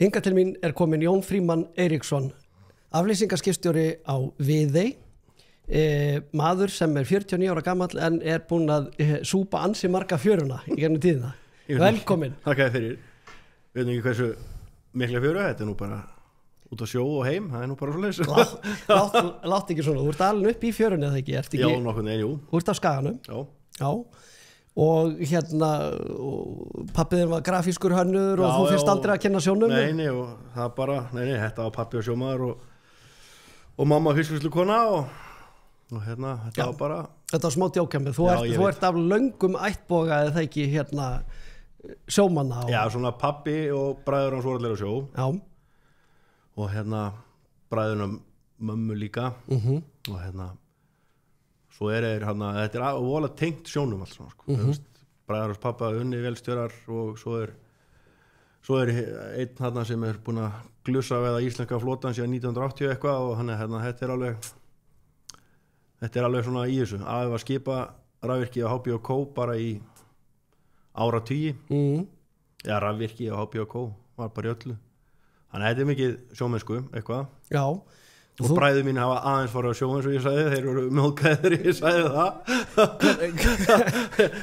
Hingað til mín komin Jón Frímann Eiríksson, aflýsingaskipstjóri á Viðey, maður sem 49 ára gamall en búinn að súpa ansi marga fjöruna í gegnum tíðina. Velkomin. Takk fyrir. Við veitum ekki hversu mikla fjöru, þetta nú bara út á sjó og heim, það nú bara svo leys. Látt ekki svona, þú ert alveg upp í fjörunni eða ekki? Já, nokkuð, jú. Þú ert á Skaganum? Já. Og pappiðin var grafískur hönnur og þú fyrst aldrei að kenna sjónum? Nei, og það bara, þetta var pappi og sjómaður og mamma fiskvinnslukona og þetta var bara... Þetta var smá djókjamið, þú ert af löngum ættboga eða ekki sjómanna? Já, svona pappi og bræður hans voru allir á sjó. Já. Og bræðurna mömmu líka og svo þetta voðalega tengt sjónum allt svona, sko. Bræður hans pappa unni velstjórar og svo er einn sem búinn að glussa við íslenska flotan síðan 1980 eitthvað og þetta er alveg svona í þessu. Afi var skipa rafvirki á HB&K bara í áratugi. Já, rafvirki á HB&K var bara í öllu. Þannig að þetta er mikið sjómennsku eitthvað. Já. Og bræður mín hafa aðeins farið á sjó eins og ég sagði, þeir eru mjóðgæðir, ég sagði það.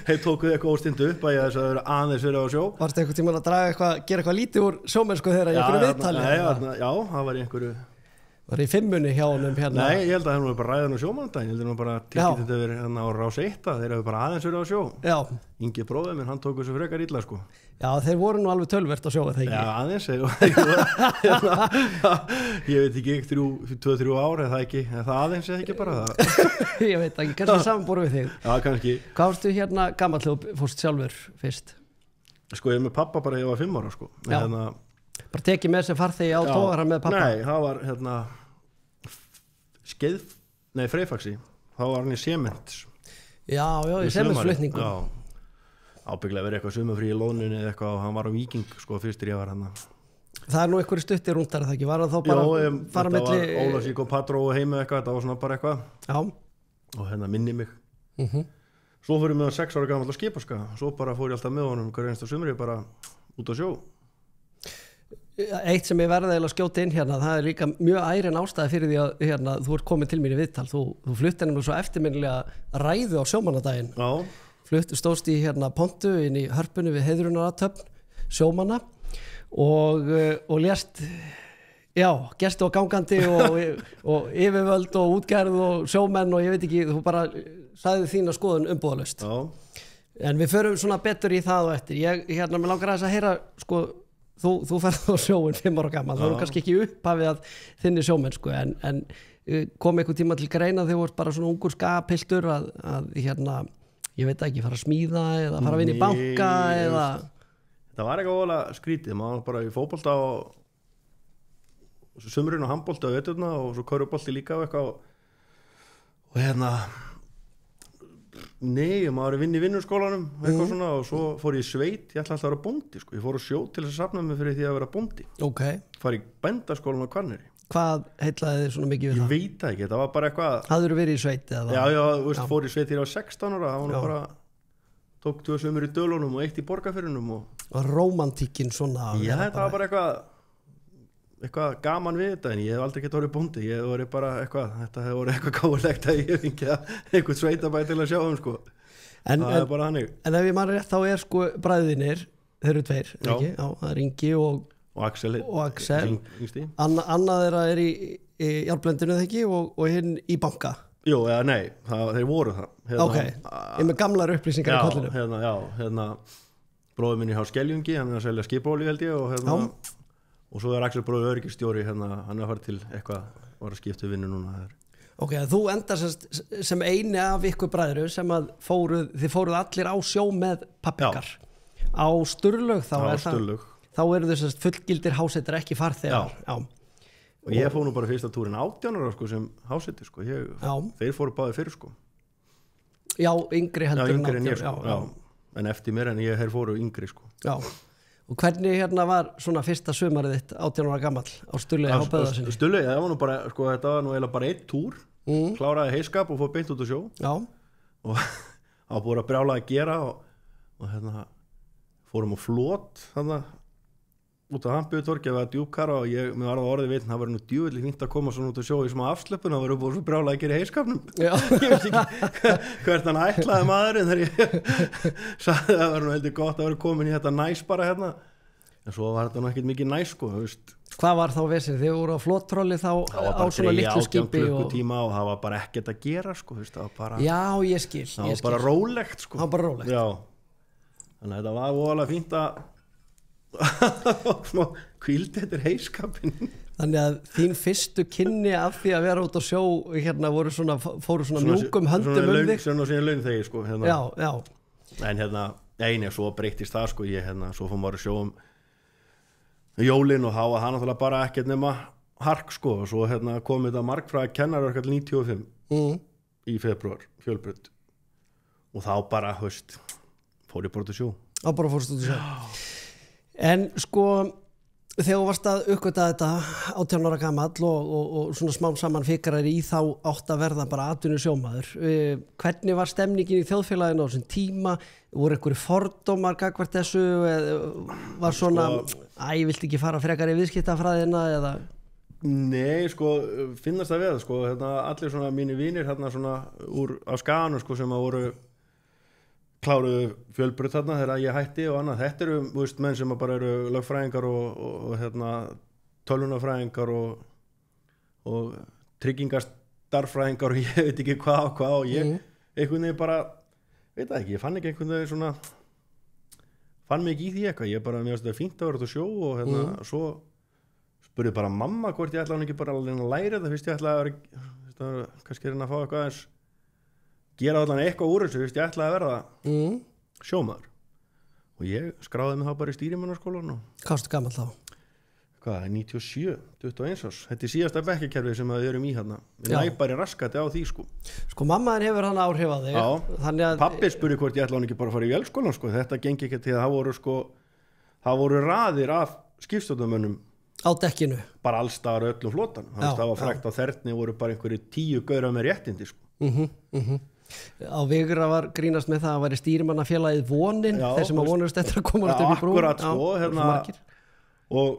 Þeir tókuð eitthvað óstindu upp að ég sagði að þeir eru aðeins verið á sjó. Varstu eitthvað tímann að gera eitthvað lítið úr sjómennsku þeirra í einhverju viðtali? Já, það var í einhverju... Var í 5-munni hjá honum hérna? Nei, ég held að það var bara ræðan á sjómannadaginn, ég held að það bara tilkynnt þetta verið á Rás 1, þeir hefur bara aðeins verið á sjó. Já. Ingi bróðir minn, hann tók þessu frekar illa, sko. Já, þeir voru nú alveg tölvert á sjó, eða ekki? Já, aðeins, ég veit ekki, 2-3 ár, eða ekki, það aðeins eða ekki bara það. Ég veit ekki, kannski samanborðu við þig. Já, kannski. Hvað varstu gamall þegar þú fórst sjálfur fyrst? Sko, ég með pappa bara þegar ég var 5 ára, sko. Bara tekið með sem farþegi á togara með pappa? Nei, það var Freyfaxi, þá var hann í Sements. Já, í Sementsflutningum. Já, ábygglega verið eitthvað sumafrí í Lóninni eða eitthvað og hann var á Víking, sko, fyrstur ég var hann. Það er nú einhverju stutti rúndar, það ekki? Var það þá bara fara milli... Já, þetta var Ólafsvík og Patró og heima eitthvað, þetta var svona bara eitthvað. Já. Og minni mig. Svo fór ég með 6 ára gamall á Skipaska, svo bara fór ég alltaf með honum hver einasta sumri bara út á sjó. Eitt sem ég verði að skjóta inn hérna, það er líka mjög ærin ástæði fyrir því að þú ert komin til mér í viðtal. Þú flutti nefnilega svo eftirminnilega ræðu á sjómannadaginn. Já. Stóðst í pontu inn í hörpunni við heiðrunarathöfn sjómanna og lést, gesti og gangandi og yfirvöld og útgerð og sjómenn og ég veit ekki, þú bara sagði þína skoðun umbúðalaust. Já. En við förum svona betur í það og eftir. Ég mig langar aðeins að heyra, sko, Þú ferð á sjóin 5 ára gammal, það er kannski ekki upphafið að þinni sjómennsku en kom einhver tíma til greina þegar þú ert bara svona ungur skapiltur að ég veit ekki, fara að smíða eða fara að vinna í banka eða... Það var eitthvað óalega skrítið, maður bara í fótbolta og sumrun og handbolta og veturna og svo körubolti líka og eitthvað og Nei, maður var að vinna í vinnurskólanum eitthvað svona og svo fór ég í sveit, ég ætla alltaf að vera bóndi, sko. Ég fór á sjó til þess að safna mig fyrir því að vera bóndi. Ok. Far í bændaskólan á Hvanneyri. Hvað heitlaði þið svona mikið við það? Ég veit það ekki, það var bara eitthvað... Hafðirðu verið í sveit eða? Já, fór í sveit þegar ég var 16 ára, það var nú bara... Tók 2 sumur í Dölunum og 1 í Borgarfirðinum og... Rómantíkin svona... Já, þetta var bara eitthvað gaman við þetta en ég hef aldrei getað orðið bóndi, ég hef orðið bara þetta hefur orðið eitthvað gáðulegt að ég fengi eitthvað sveitabæ til að sjá sko. Það er bara hannig. En ef ég man rétt þá sko bræðinir, þeir eru 2, ekki? Já, það er Ingi og Axel. Annað þeirra er í járnblendinu þegar ekki og hinn í banka. Jú, eða nei, þeir voru það. Ok, ég með gamlar upplýsingar í kollinu. Bróðir minn í Skeljungi, hann er að selja skipolíu held ég og svo er Axel bróðir öryggistjóri hann er að fara til eitthvað var að skipta vinnu núna. Ok, þú endar sem eini af ykkur bræðru sem að þið fóruð allir á sjó með pappikar á Sturlaug þá eru þau fullgildir hásettir ekki farþegar. Já. Og ég fór nú bara fyrsta túrin 18 ára sko, sem hásettir sko. Þeir fóru báðir fyrir sko. Já, yngri heldur en ég sko. En eftir mér en þeir fóru yngri sko. Já. Og hvernig var svona fyrsta sumarið þitt 18 ára gamall á Sturlaugi á Böðvarsinni? Sturlaugi, það var nú bara, sko, þetta var nú eiginlega bara 1 túr, kláraði heiskap og fór beint út á sjó. Já. Og það var búið að brjála að gera og fórum á flot, út á Hampiðutorgi, það var djúpkara og mér var það orðið vitn, það var nú djúvillig fínt að koma svona út að sjó í smá afslöpun, það var búið svo brjálega að gera í heiskapnum ég veist ekki hvert hann ætlaði maðurinn þegar ég sagði að það var nú heldur gott að vera komin í þetta næs bara hérna, en svo var þetta nú ekkert mikið næs sko, þú veist. Hvað var þá vesið? Þið voru á flottrolli þá á svona litlu skipi og það var bara ekkert að gera sko, þú veist, það var bara já, ég skil. Það var bara rólegt sko. Það var bara rólegt. Já. Þannig að þetta var voðalega fínt að kvíldi þetta heiskapin. Þannig að þín fyrstu kynni af því að vera út á sjó hérna fóru svona mjúkum höndum þig. Svona launþegi sko hérna. Já. En hérna, eini svo breyttist það sko, ég hérna, svo fór maður að sjó jólin og þá var hann náttúrulega bara ekkert nema hark sko, og svo hérna kom þetta margfræði kennarverkall 95 í febrúar, Fjölbraut, og þá bara, höst, fór ég bara út á sjó. Þá bara fórst út á sjó. En sko, þegar þú varst að uppgöta þetta 18 ára gamall og svona smám saman fikrar í þá átt að verða bara atvinnusjómaður. Hvernig var stemningin í þjóðfélaginu á þessum tíma? Voru einhverju fordómar gagnvart þessu? Var svona, ég vilti ekki fara frekar í viðskiptafræðina eða? Nei, sko, finnast það við, sko, hérna, allir svona mínir vinir hérna svona á Skaganu, sko, sem að voru kláruðu Fjölbraut þarna þegar ég hætti og annað. Þetta eru, þú veist, menn sem bara eru lögfræðingar og hérna, tölvunarfræðingar og tryggingastarfræðingar og ég veit ekki hvað og ég einhvern veginn bara, veit það ekki, ég fann ekki einhvern veginn svona, fann mig ekki í því eitthvað, ég bara, mér finnst þetta fínt að vera út á sjó og hérna, svo spurði bara mamma hvort ég ætlaði ekki bara að læra þetta, fyrst ég ætlaði að vera, kannski reyna að fá eitthvað aðeins gera allan eitthvað úr þessu, ég ætlaði að verða sjómaður og ég skráði mig þá bara í stýrimannarskólan og hvað varstu gamall þá? Hvað, 97, 21 árs þetta er síðasta bekkakerfi sem við erum í hérna við næpari raskati á því sko mammaðin hefur hann áhrif á þig já, pappi spurði hvort ég ætlaði ekki bara að fara í vélskólan sko, þetta gengi ekki til að það voru raðir af skipstjórnarmönnum á dekkinu bara allstaðar öllum flotan það var frækt á Þerni voru bara einhverju 10 gaurar með réttindi sko á Vigra var grínast með það að væri stýrimannafélagið Vonin þeir sem að vonast eftir að koma upp í brún akkurat sko hérna, og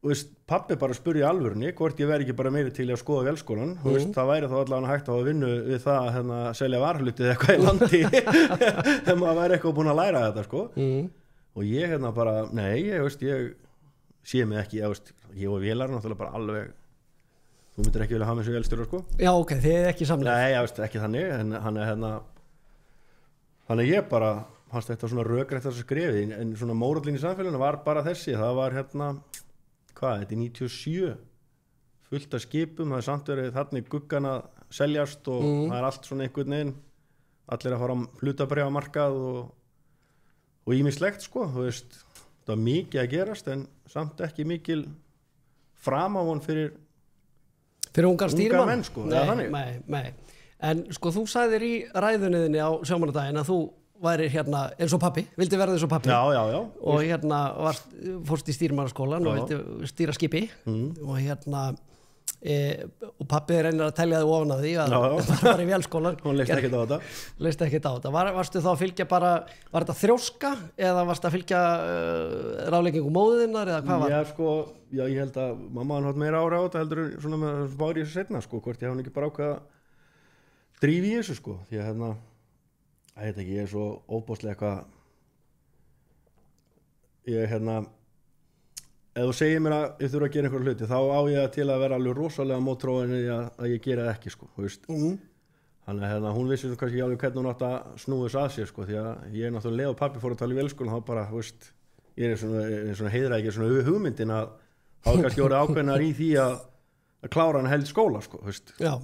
veist, pappi bara spurði í alvörunni hvort ég væri ekki bara meiri til að skoða vélskólan veist, það væri þá allavega hægt að vinna við það að hérna, selja varhlutið eitthvað í landi þegar maður væri eitthvað búin að læra þetta sko og ég hérna bara, nei, ég sé mig ekki ég og vélar náttúrulega bara alveg þú myndir ekki vilja hafa mig sem vélstjóra sko já ok, þið er ekki samlega nei, ekki þannig en hann er hérna þannig ég bara fannst þetta svona rökrætt að skrifi en svona mórallin í samfélaginu var bara þessi það var hérna, hvað, þetta er 97 fullt af skipum, það er samt verið þarna í guggan að seljast og það er allt svona einhvern veginn allir að fara á hlutabréfamarkað og ýmislegt sko þú veist, það var mikið að gerast en samt ekki mikil framávon fyrir ungar stýrimann menn sko, nei. En sko þú sagðir í ræðunniðinni á sjómannadaginn að þú væri hérna eins og pappi, vildi verða eins og pappi já. Og hérna fórst í stýrimannaskólan og vildi stýra skipi og hérna og pappi reynir að telja þig ofan að því að það var í vélskólan hún leist ekkert á þetta varstu þá að fylgja bara, var þetta þrjóska eða varstu að fylgja ráðleggingu móðinnar eða hvað var? Já, ég held að mamma hann hatt meira ára á þetta heldur svona með spári þessu setna sko, hvort ég hafa ekki bara ákveða drífi í þessu sko, því að hérna ég er svo óbúslega eitthvað ég hérna ef þú segir mér að ég þurfa að gera einhverju hluti þá á ég til að vera alveg rosalega mótróin að ég gera það ekki sko, þannig að hérna, hún vissi kannski ekki alveg hvernig hún átt að snúa þess að sér sko, því að ég er náttúrulega og pappi fór að tala í vélskóla þá bara, ég er svona heiðrækir svona hugmyndin að þá er kannski orðið ákveðnar í því að klára hann held skóla sko, já.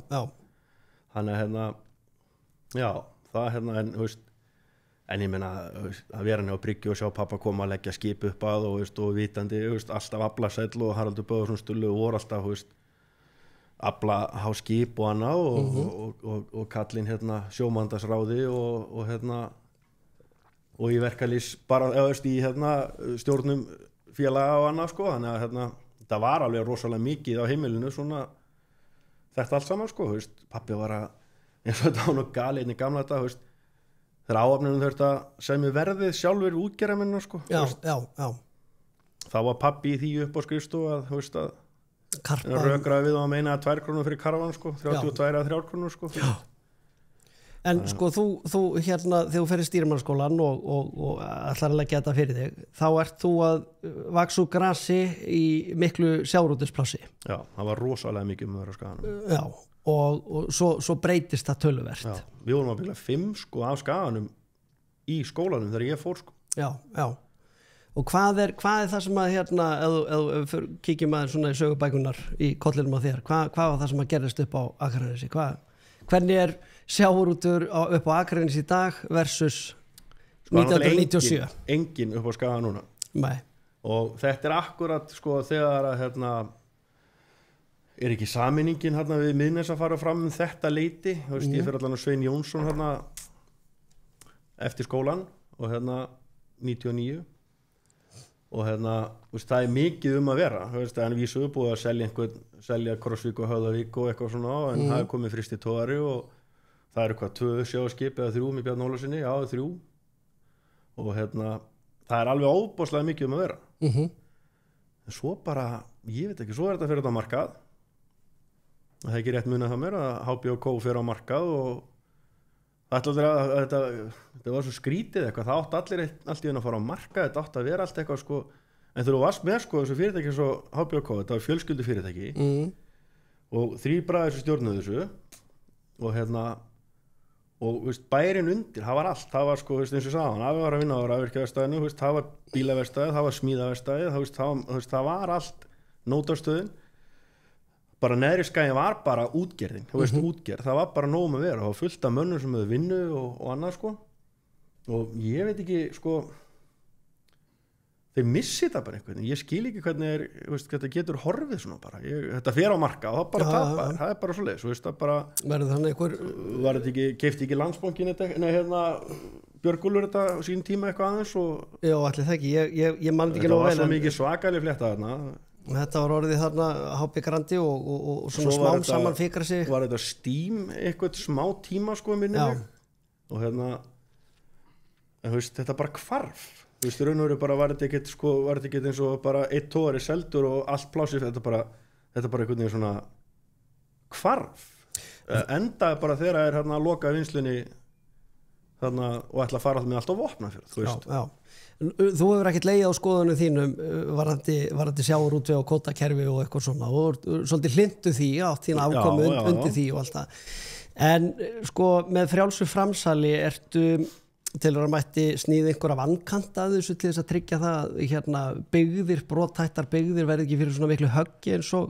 Þannig að hérna já, það hérna en ég meina að vera hann á bryggju og sjá pappa koma að leggja skip upp að og vitandi, alltaf aflasæll og Haraldur Böðarsson Stullu og voru alltaf afla há skip og annað og kallinn hérna sjómandagsráði og hérna og í verkalýs bara í hérna stjórnum félaga og annað sko, þannig að hérna það var alveg rosalega mikið á heimilinu svona þetta allt saman sko, pappi var að eins og þetta var nú gali einnig gamla þetta, þegar áhafninu þurfti að semja verðið sjálfur útgerðarmennina sko. Já. Og þá var pabbi í því upp á skrifstofu að, þú veist, Karpa rökraði við og meina 2 krónur fyrir karvan, sko, 32 eða 3 krónur, sko. Já. En sko, þú hérna, þegar þú ferð í stýrimannsskólan og ætlar að leggja þetta fyrir þig, þá ert þú að vaxa úr grasi í miklu sjávarútvegsplássi. Já, það var rosalega mikið um þeirra Skaganum. Já, og svo breytist það töluvert. Já, við vorum að byggja 5 sko af Skaganum í skólanum þegar ég fór, sko. Já. Og hvað er það sem að hérna, ef kíkjum að svona í sögubækunar í kollinum á þér, hvað var það sem að gerist upp á Akranesi? Hvernig er sjávarútur upp á Akranesi í dag versus 1997? Engin upp á Skaga núna. Nei. Og þetta er akkurat sko þegar að hérna er ekki sameiningin hérna við Miðnes að fara fram þetta leiti, þú veist, ég fyrir allan að Svein Jónsson hérna eftir skólan og hérna 99 og hérna, veist, það er mikið að vera, veist, en við svo búið að selja Krossvík og Höfðavík og eitthvað svona, en það er komið Fristi Tóari og það eru hvað 2 sjávarskip eða 3 með Bjarni Ólafssyni, já 3 og hérna það er alveg óbáslega mikið að vera en svo bara, ég veit ekki, svo er þetta fyrir þetta markað og það er ekki rétt munið það mér að HBO fyrir á markað og þetta var svo skrítið eitthvað, það átti allir allt í að fara á markað, þetta átti að vera allt eitthvað sko, en þegar þú varst með sko þessu fyrirtæki svo HBO, þetta var fjölskyldu fyrirtæki og 3 bræður sem stjórnuðu þessu og hérna og veist, bærin undir, það var allt, það var sko veist, eins og sagðan, afi var að vinna á rafvirkjaverkstæðinu, það var bílaverkstæðið, það var smíðaverkstæðið, það var allt nótastöðin bara neðri skæðin var bara útgerðin þú veist, útgerð, það var bara nóg að vera það var fullt af mönnum sem hefur vinnu og annað sko og ég veit ekki sko þeir missi þetta bara einhvern ég skil ekki hvernig veist, þetta getur horfið svona bara þetta fer á marka og það bara tapar það er bara svoleiðis, veist, það bara verður þannig einhver var þetta ekki, keipti ekki Landsbankin nei hérna Björgúlur þetta á sín tíma eitthvað aðeins og já, allir það ekki, ég man ekki nóg vel þetta var svo mikið svakalig flétta þarna þetta var orðið þarna HB Grandi og svona smám saman fikra sig var þetta Steam eitthvað smá tíma sko minni og hérna en, veist, þetta bara hvarf þú veist, raun og veru bara var þetta ekkert eins og bara 1 tóri seldur og allt plásið þetta bara einhvern veginn svona hvarf endaði bara þegar það er hérna að loka vinslunni þarna og ætla að fara með allt á Vopnafjörð þú veist þú hefur ekkert legið á skoðunum þínum varandi sjávarútveg og kvótakerfi og eitthvað svona og svolítið hlindu því átt þín afkomu undir því og allt það en sko með frjálsu framsali ertu til að mætti snýða einhverja vankanta að þessu til þess að tryggja það hérna byggðir, brothættar byggðir verði ekki fyrir svona miklu höggi eins og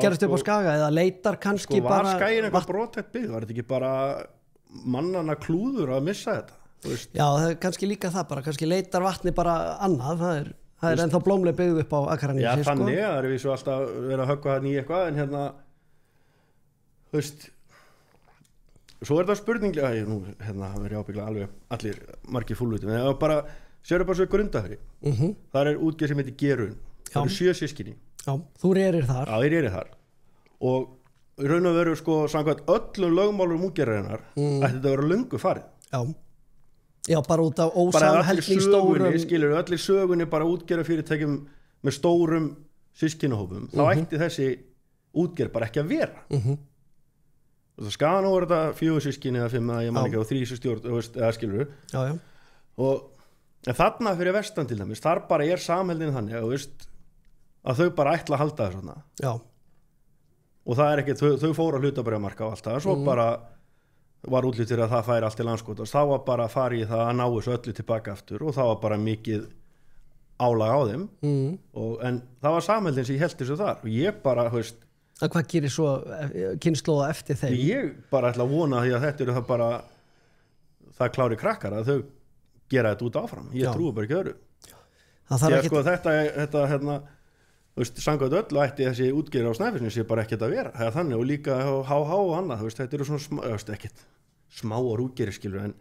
gerist upp á Skaga eða leitar kannski sko, bara var Skaginn eitthvað brothætt byggð, var þetta ekki bara mannana klúður að missa þetta já, það er kannski líka það bara kannski leitar vatni bara annað það er ennþá blómleg byggð upp á Akranesi já, þannig að það er við svo alltaf verið að höggva það í eitthvað en hérna þú veist svo er það spurninglega hérna verið ábygglega alveg allir margir fúllutum en það var bara, sér bara svo Grundarfirði þar er útgerð sem heitir Gerun það eru 7 systkini já, þú rerir þar já, ég rerir þar og raun og veru sko samkvæmt öllum lögmálum útgerðarinnar ætti þetta að vera löngu farið já, bara út af ósamhelning stórum skilur allir sögunni bara útgerða fyrirtækjum með stórum systkinahópum þá ætti þessi útgerð bara ekki að vera og það skaða nú þetta 4 systkini eða 5 ég man ekki á 3 stjórn eða skilur en þarna fyrir vestan til dæmis þar bara er samheldin þannig að þau bara ætla að halda það svona já og það er ekki, þau fóru að hlutabréfamarka og allt það, svo bara var útlýttir að það færi allt til landskotans, þá var bara að fara í það að ná þessu öllu tilbaka aftur og það var bara mikið álag á þeim en það var samheldin sem ég held þessu þar og ég bara, veist að hvað gerir svo kynslóða eftir þeim? Ég bara ætla að vona því að þetta eru það bara það klári krakkar að þau gera þetta út áfram, ég trúi bara ekki öðru því að sko þetta hérna samkvæmt öllu ætti þessi útgerð á Snæfellsnesi sé bara ekkert að vera þannig og líka HH og annað þetta eru svona ekkert smáar útgerðir skilur en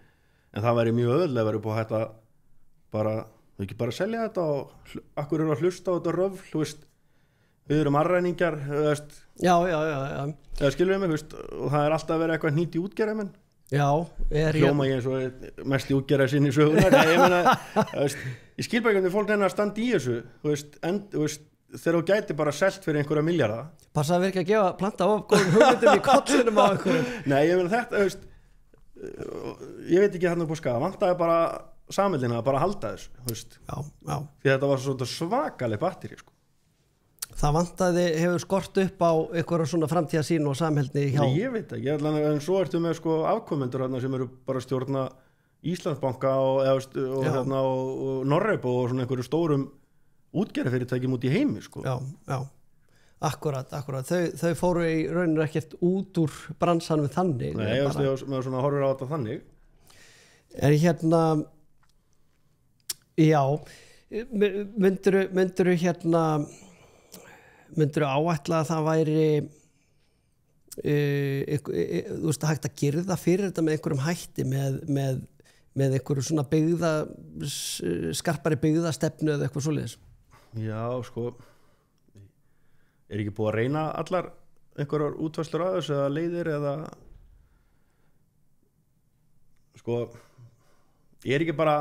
það væri mjög öðlega verið búið að þetta bara, þau ekki bara selja þetta og akkur eru að hlusta á þetta röfl við erum arræningjar já skilur við mig og það er alltaf verið eitthvað hnýtt í útgerðum hljóma ég eins og mest útgerðar sinni sögunar. Ég meina, ég skil bara ekki hvernig fólk að standa í þessu, þú veist, þegar þú gæti bara selt fyrir einhverja milljarða. Passa að vera ekki að gefa planta of góðum hugmyndum í kollinum á einhverjum. Nei, ég meina þetta, þú veist, ég veit ekki þarna upp á Skaga, vantaði bara samhildina að bara halda þessu, þú veist. Já. Því þetta var svona svakaleg batteri, sko. Það vantaði, hefur skort upp á einhverja svona framtíðarsýn og samheldni hjá... Ég veit ekki, en svo ertu með sko afkomendur sem eru bara stjórna Íslandsbanka og Norrebo og svona einhverju stórum útgerðarfyrirtækjum út í heimi, sko. Já, akkurat. Þau fóru í rauninu ekkert út úr bransanum þannig. Nei, ég veist, með svona horfur á þetta þannig. Myndirðu áætla að það væri þú veist, hægt að girða fyrir þetta með einhverjum hætti með einhverju svona skarpari byggðastefnu eða eitthvað svoleiðis? Já, sko er ekki búið að reyna allar einhverjar útfærslur að þessu eða leiðir eða sko er ekki bara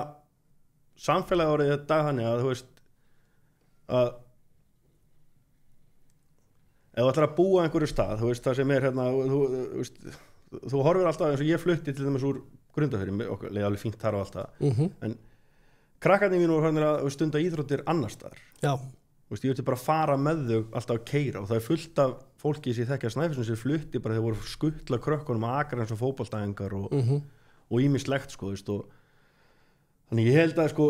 samfélagi orðið þetta dag þannig að þú veist að ef þú ætlar að búa einhverju stað, þú veist, það sem er hérna, þú horfir alltaf eins og ég flutti til dæmis úr Grundarfirði, okkur leiði alveg fínt þar og allt það, en krakkarnir mínu voru hérna að stunda íþróttir annar staðar. Já. Þú veist, ég vilti bara fara með þau alltaf að keyra og það er fullt af fólki sem þekkja Snæfellsnes sem flutti bara þegar voru skuttla krökkunum að Akraness og fótboltaæfingar og ýmislegt, sko, þú veist, og þannig ég held að sko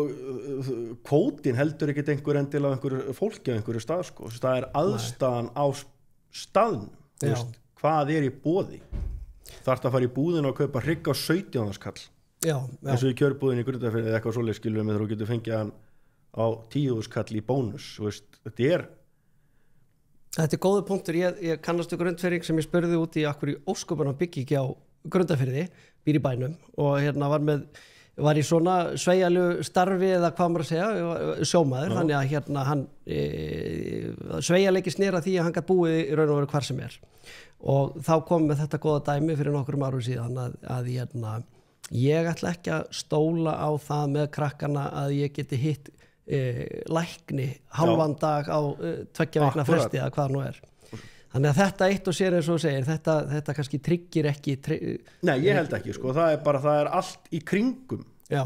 kvótin heldur ekkert einhver endil af einhverju fólki á einhverju stað, sko, það er aðstæðan á staðn, þú veist, hvað er í boði. Þarftu að fara í búðinu og kaupa hrygg á 17 skall eins og í kjörbúðinu í Grundarfirði eða eitthvað svoleiðis, skilur með þú getur fengið hann á 10 skall í bónus, þú veist, þetta er góður punktur. Ég kannastu Grundfirðing sem ég spurði út í akkur í ósköpun hann byggi ekki á Grundarfirði, býr í bænum og hérna var í svona sveigjalegu starfi eða hvað maður að segja, sjómaður, þannig að hérna hann sveigjalegi snera því að hann gat búið í raun og veru hvar sem er og þá kom með þetta góða dæmi fyrir nokkrum árum síðan að hérna, ég ætla ekki að stóla á það með krakkana að ég geti hitt lækni hálfan dag á 2 vikna fresti eða hvað nú er. Þannig að þetta eitt og sér eins og segir, þetta kannski tryggir ekki... Nei, ég held ekki, sko, það er allt í kringum. Já.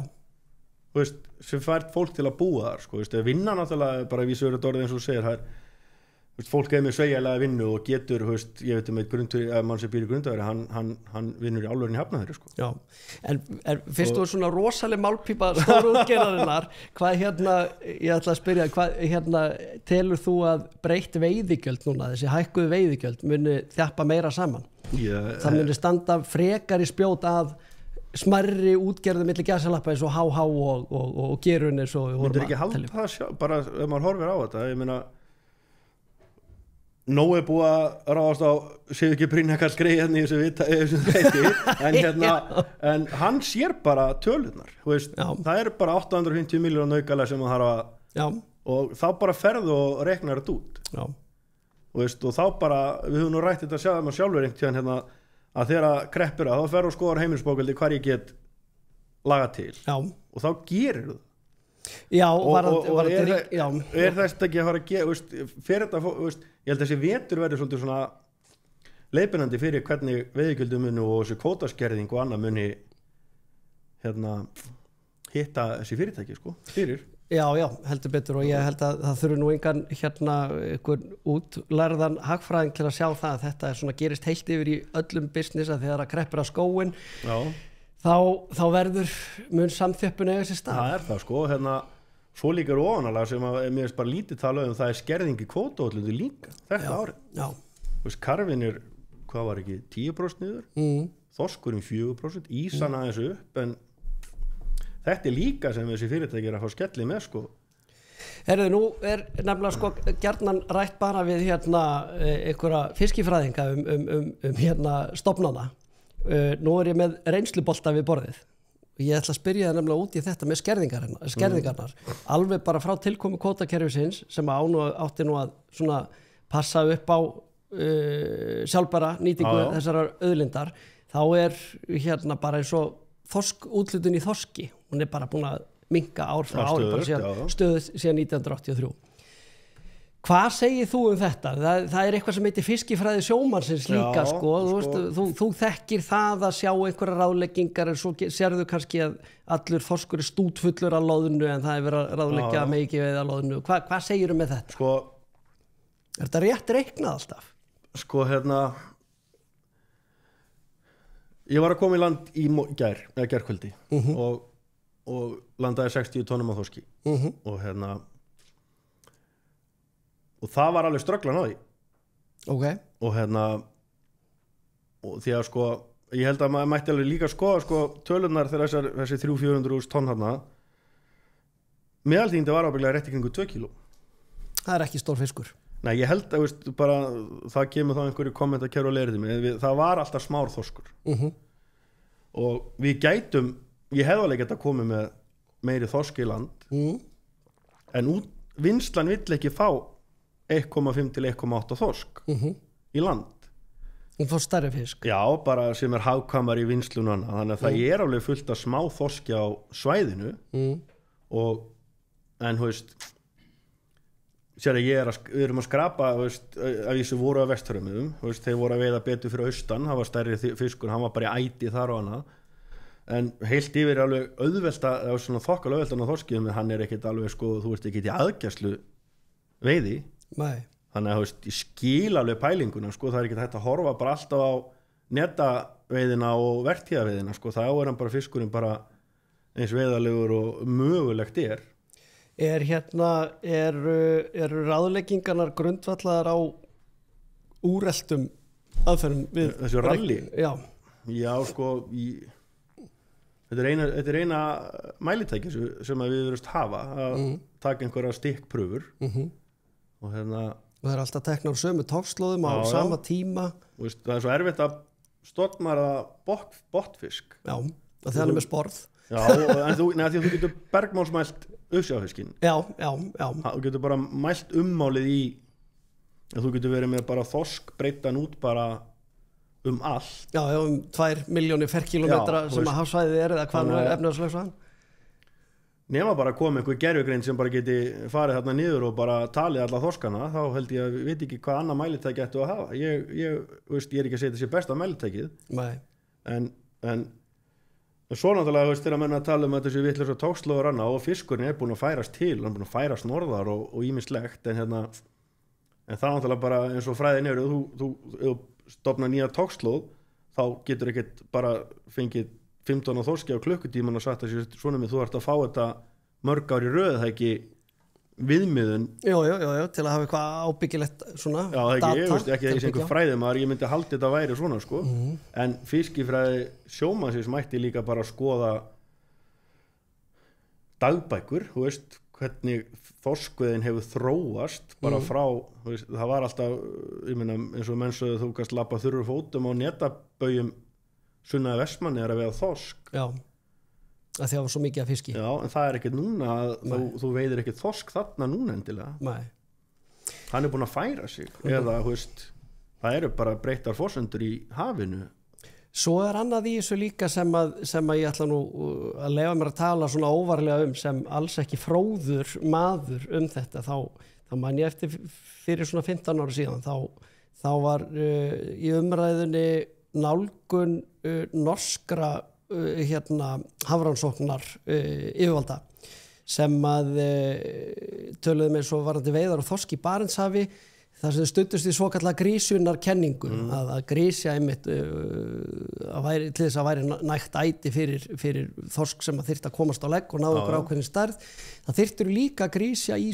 Þú veist, sem fært fólk til að búa þar, sko, þú veist, vinna náttúrulega bara vísur þetta orðið eins og segir, það er, fólk er með sveigjanlega vinnu og getur, þú veist, ég veit að mann sem býr í Grundarfirði, hann vinnur í álverðinni í Hafnarfirði, sko. Já, en fyrst þú er svona rosaleg málpípa stóru útgerðarinnar, hvað hérna, ég ætla að spyrja, hvað telur þú að breytt veiðigjöld núna, þessi hækkuðu veiðigjöld muni þjappa meira saman? Það muni standa frekar í spjót að smærri útgerðum milli gæsalappa eins og HH og gerun eins og myndir ekki halda það bara ef maður horfir á þetta, ég meina Nói er búið að ráðast á séu ekki Brynjarkarl greið í þessu veiti en hann sér bara tölunar, veist, það er bara 850 miljónar naukalega sem hann þarf að og þá bara ferðu og reknar þetta út veist, og þá bara, við höfum nú rætt þetta sjálfur einhvern hérna að þegar kreppir að þá ferðu og skoðar heimilisbókhaldi hvar ég get lagað til og þá gerir það. Já, er þetta ekki að fara að gera fyrir þetta, ég held að þessi vetur verður svolítið svona leiðbeinandi fyrir hvernig veiðigjöldum muni og þessi kvótaskerðing og annað muni hérna hitta þessi fyrirtæki, sko, fyrir. Já, heldur betur og ég held að það þurfi nú engan hérna einhvern útlærðan hagfræðing til að sjá það að þetta er svona gerist heilt yfir í öllum business að þegar að kreppir að skóin þá verður mun samþjöppun eiga sér stað. Það er það, sko, hérna svo líka er ofanalega sem að mér er bara lítið tala það er skerðing í kvótaúthlutun líka þetta árið. Karfin er, hvað var ekki, 10% niður, þorskurinn 4%, ísan aðeins upp en þetta er líka sem þessi fyrirtæki er að fá skelli með, sko. Herðu, nú er nefnilega, sko, gjarnan rætt bara við hérna einhverja fiskifræðinga hérna stofnana. Nú er ég með reynslubolta við borðið og ég ætla að spyrja það nefnilega út í þetta með skerðingarnar alveg bara frá tilkomu kvótakerfisins sem átti nú að svona passa upp á sjálfbæra nýtingu þessarar auðlindar þá bara eins og úthlutun í þorski, hún bara búin að minnka ár frá ári, bara stöðuð síðan 1983. Hvað segir þú þetta? Það eitthvað sem heitir fiskifræði sjómannsins líka, þú þekkir það að sjá einhverja ráðleggingar, en svo sérðu kannski að allur þorskur stútfullur af loðnu, en það verið að ráðleggja með ekki veið af loðnu. Hvað segirðu með þetta? Er þetta rétt reiknað alltaf? Ég var að koma í land í gærkvöldi og landaði 60 tonum af þorski og það var alveg strögglan á því. Og því að ég held að maður mætti alveg líka skoða tölunar þegar þessi 300-400 tonn meðalþyngdin var ábyggilega rétt í kringu 2 kíló. Það ekki stór fiskur. Nei, ég held að bara, það kemur þá einhverju kommentakerfi og leirði mig, það var alltaf smár þorskur og við gætum, ég hefði alveg geta komið með meiri þorsk í land en vinnslan vill ekki fá 1,5 til 1,8 þorsk í land. Hún fór stærri fisk. Já, bara sem hagkvæmar í vinnslunana, þannig að það alveg fullt af smá þorski á svæðinu en sér að við erum að skrapa að þessu voru að Vestfjörðum, þeir voru að veiða betur fyrir austan, það var stærri fiskur, hann var bara í æti þar og annað, en heilt yfir alveg þokkal auðveldan á þorskiðum, en hann ekkert alveg þú ert ekkert í aðgæslu veiði. Nei. Þannig að ég skil alveg pælinguna, það ekkert hægt að horfa bara alltaf á netaveiðina og vertíðaveiðina, þá hann bara fiskurinn bara eins veiðalegur og mögulegt eru ráðleggingarnar grundvallaðar á úreltum aðferðum við þessu ralli? Já, þetta er eina mælitæki sem við verðumst hafa að taka einhverja stikkpröfur og það alltaf teknar sömu tókslóðum á sama tíma. Það svo erfitt að stofnmara botnfisk. Já, það er með sporð. Já, en þú getur bergmálsmælt uppsjáfiskinn. Já. Þú getur bara mælt ummálið þú getur verið með bara þorsk breytan út bara allt. Já, 2 milljónir ferkilometra sem að hafsvæðið eða hvað nú efnaðslega Nema bara koma einhver gervigreind sem bara geti farið þarna niður og bara talið alla þorskana, þá held ég að við veit ekki hvað annað mælitæki ættu að hafa. Ég er ekki að segja þessi besta mælitækið. Nei. En svo náttúrulega þegar menn að tala um þessi vitlausa tókslóður annað og fiskurinn búin að færast til, hann búin að færast norðar og ýmislegt, en það náttúrulega bara eins og fræðin þú stofnar nýja tókslóð, þá getur ekkert bara fengið 15 þorski á klukkutíman og sagt að svona með þú ert að fá þetta mörg ár í röð, það ekki viðmiðun. Jú, til að hafa eitthvað ábyggilegt svona data. Já, ekki sem einhver fræðimar, ég myndi halda þetta væri svona en fiskifræði sjómannsins mætti líka bara skoða dagbækur, hvernig þorskveiðin hefur þróast bara frá, það var alltaf eins og menn sögðu þú kannst labba þurru fótum á netabögjum sunnaði Vestmanni að veiða þorsk. Já, að það var svo mikið af fiski. Já, en það ekkert núna þú veiðir ekkert þorsk þarna núna endilega. Nei. Hann búin að færa sig eða það eru bara breyttar forsendur í hafinu. Svo annað í þessu líka sem að ég ætla nú að leyfa mér að tala svona óvarlega sem alls ekki fróður maður þetta, þá man ég eftir fyrir svona 15 ára síðan þá var í umræðunni nálgun norskra hafrannsóknar yfirvalda sem að töluðu með svo varandi veiðar og þorsk í Barentshafi þar sem studdust í svokallega grísjunarkenningu að grísja einmitt til þess að væri nægt æti fyrir þorsk sem að þyrfti að komast á legg og náðu okkur ákveðin stærð. Það þyrftur líka að grísja í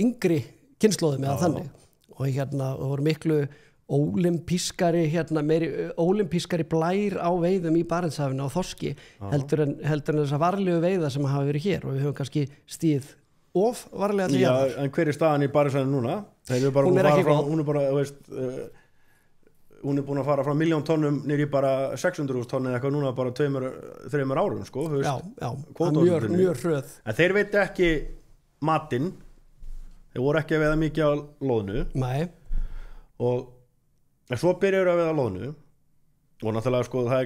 yngri kynslóðum eða þannig og það voru miklu ólympískari ólympískari blær á veiðum í Barentshafinu á þorski heldur en þessar varlegu veiða sem hafa verið hér og við höfum kannski stíð of varlega til hér. En hver staðan í Barentshafinu núna? Hún búin að fara frá 1.000.000 tonnum niður í bara 600.000 tonn eða eitthvað núna bara 2-3 árum Já, mjög hröð. En þeir veit ekki matinn, þeir voru ekki að veiða mikið á loðnu. Nei. En svo byrjar að veiða loðnu og náttúrulega sko það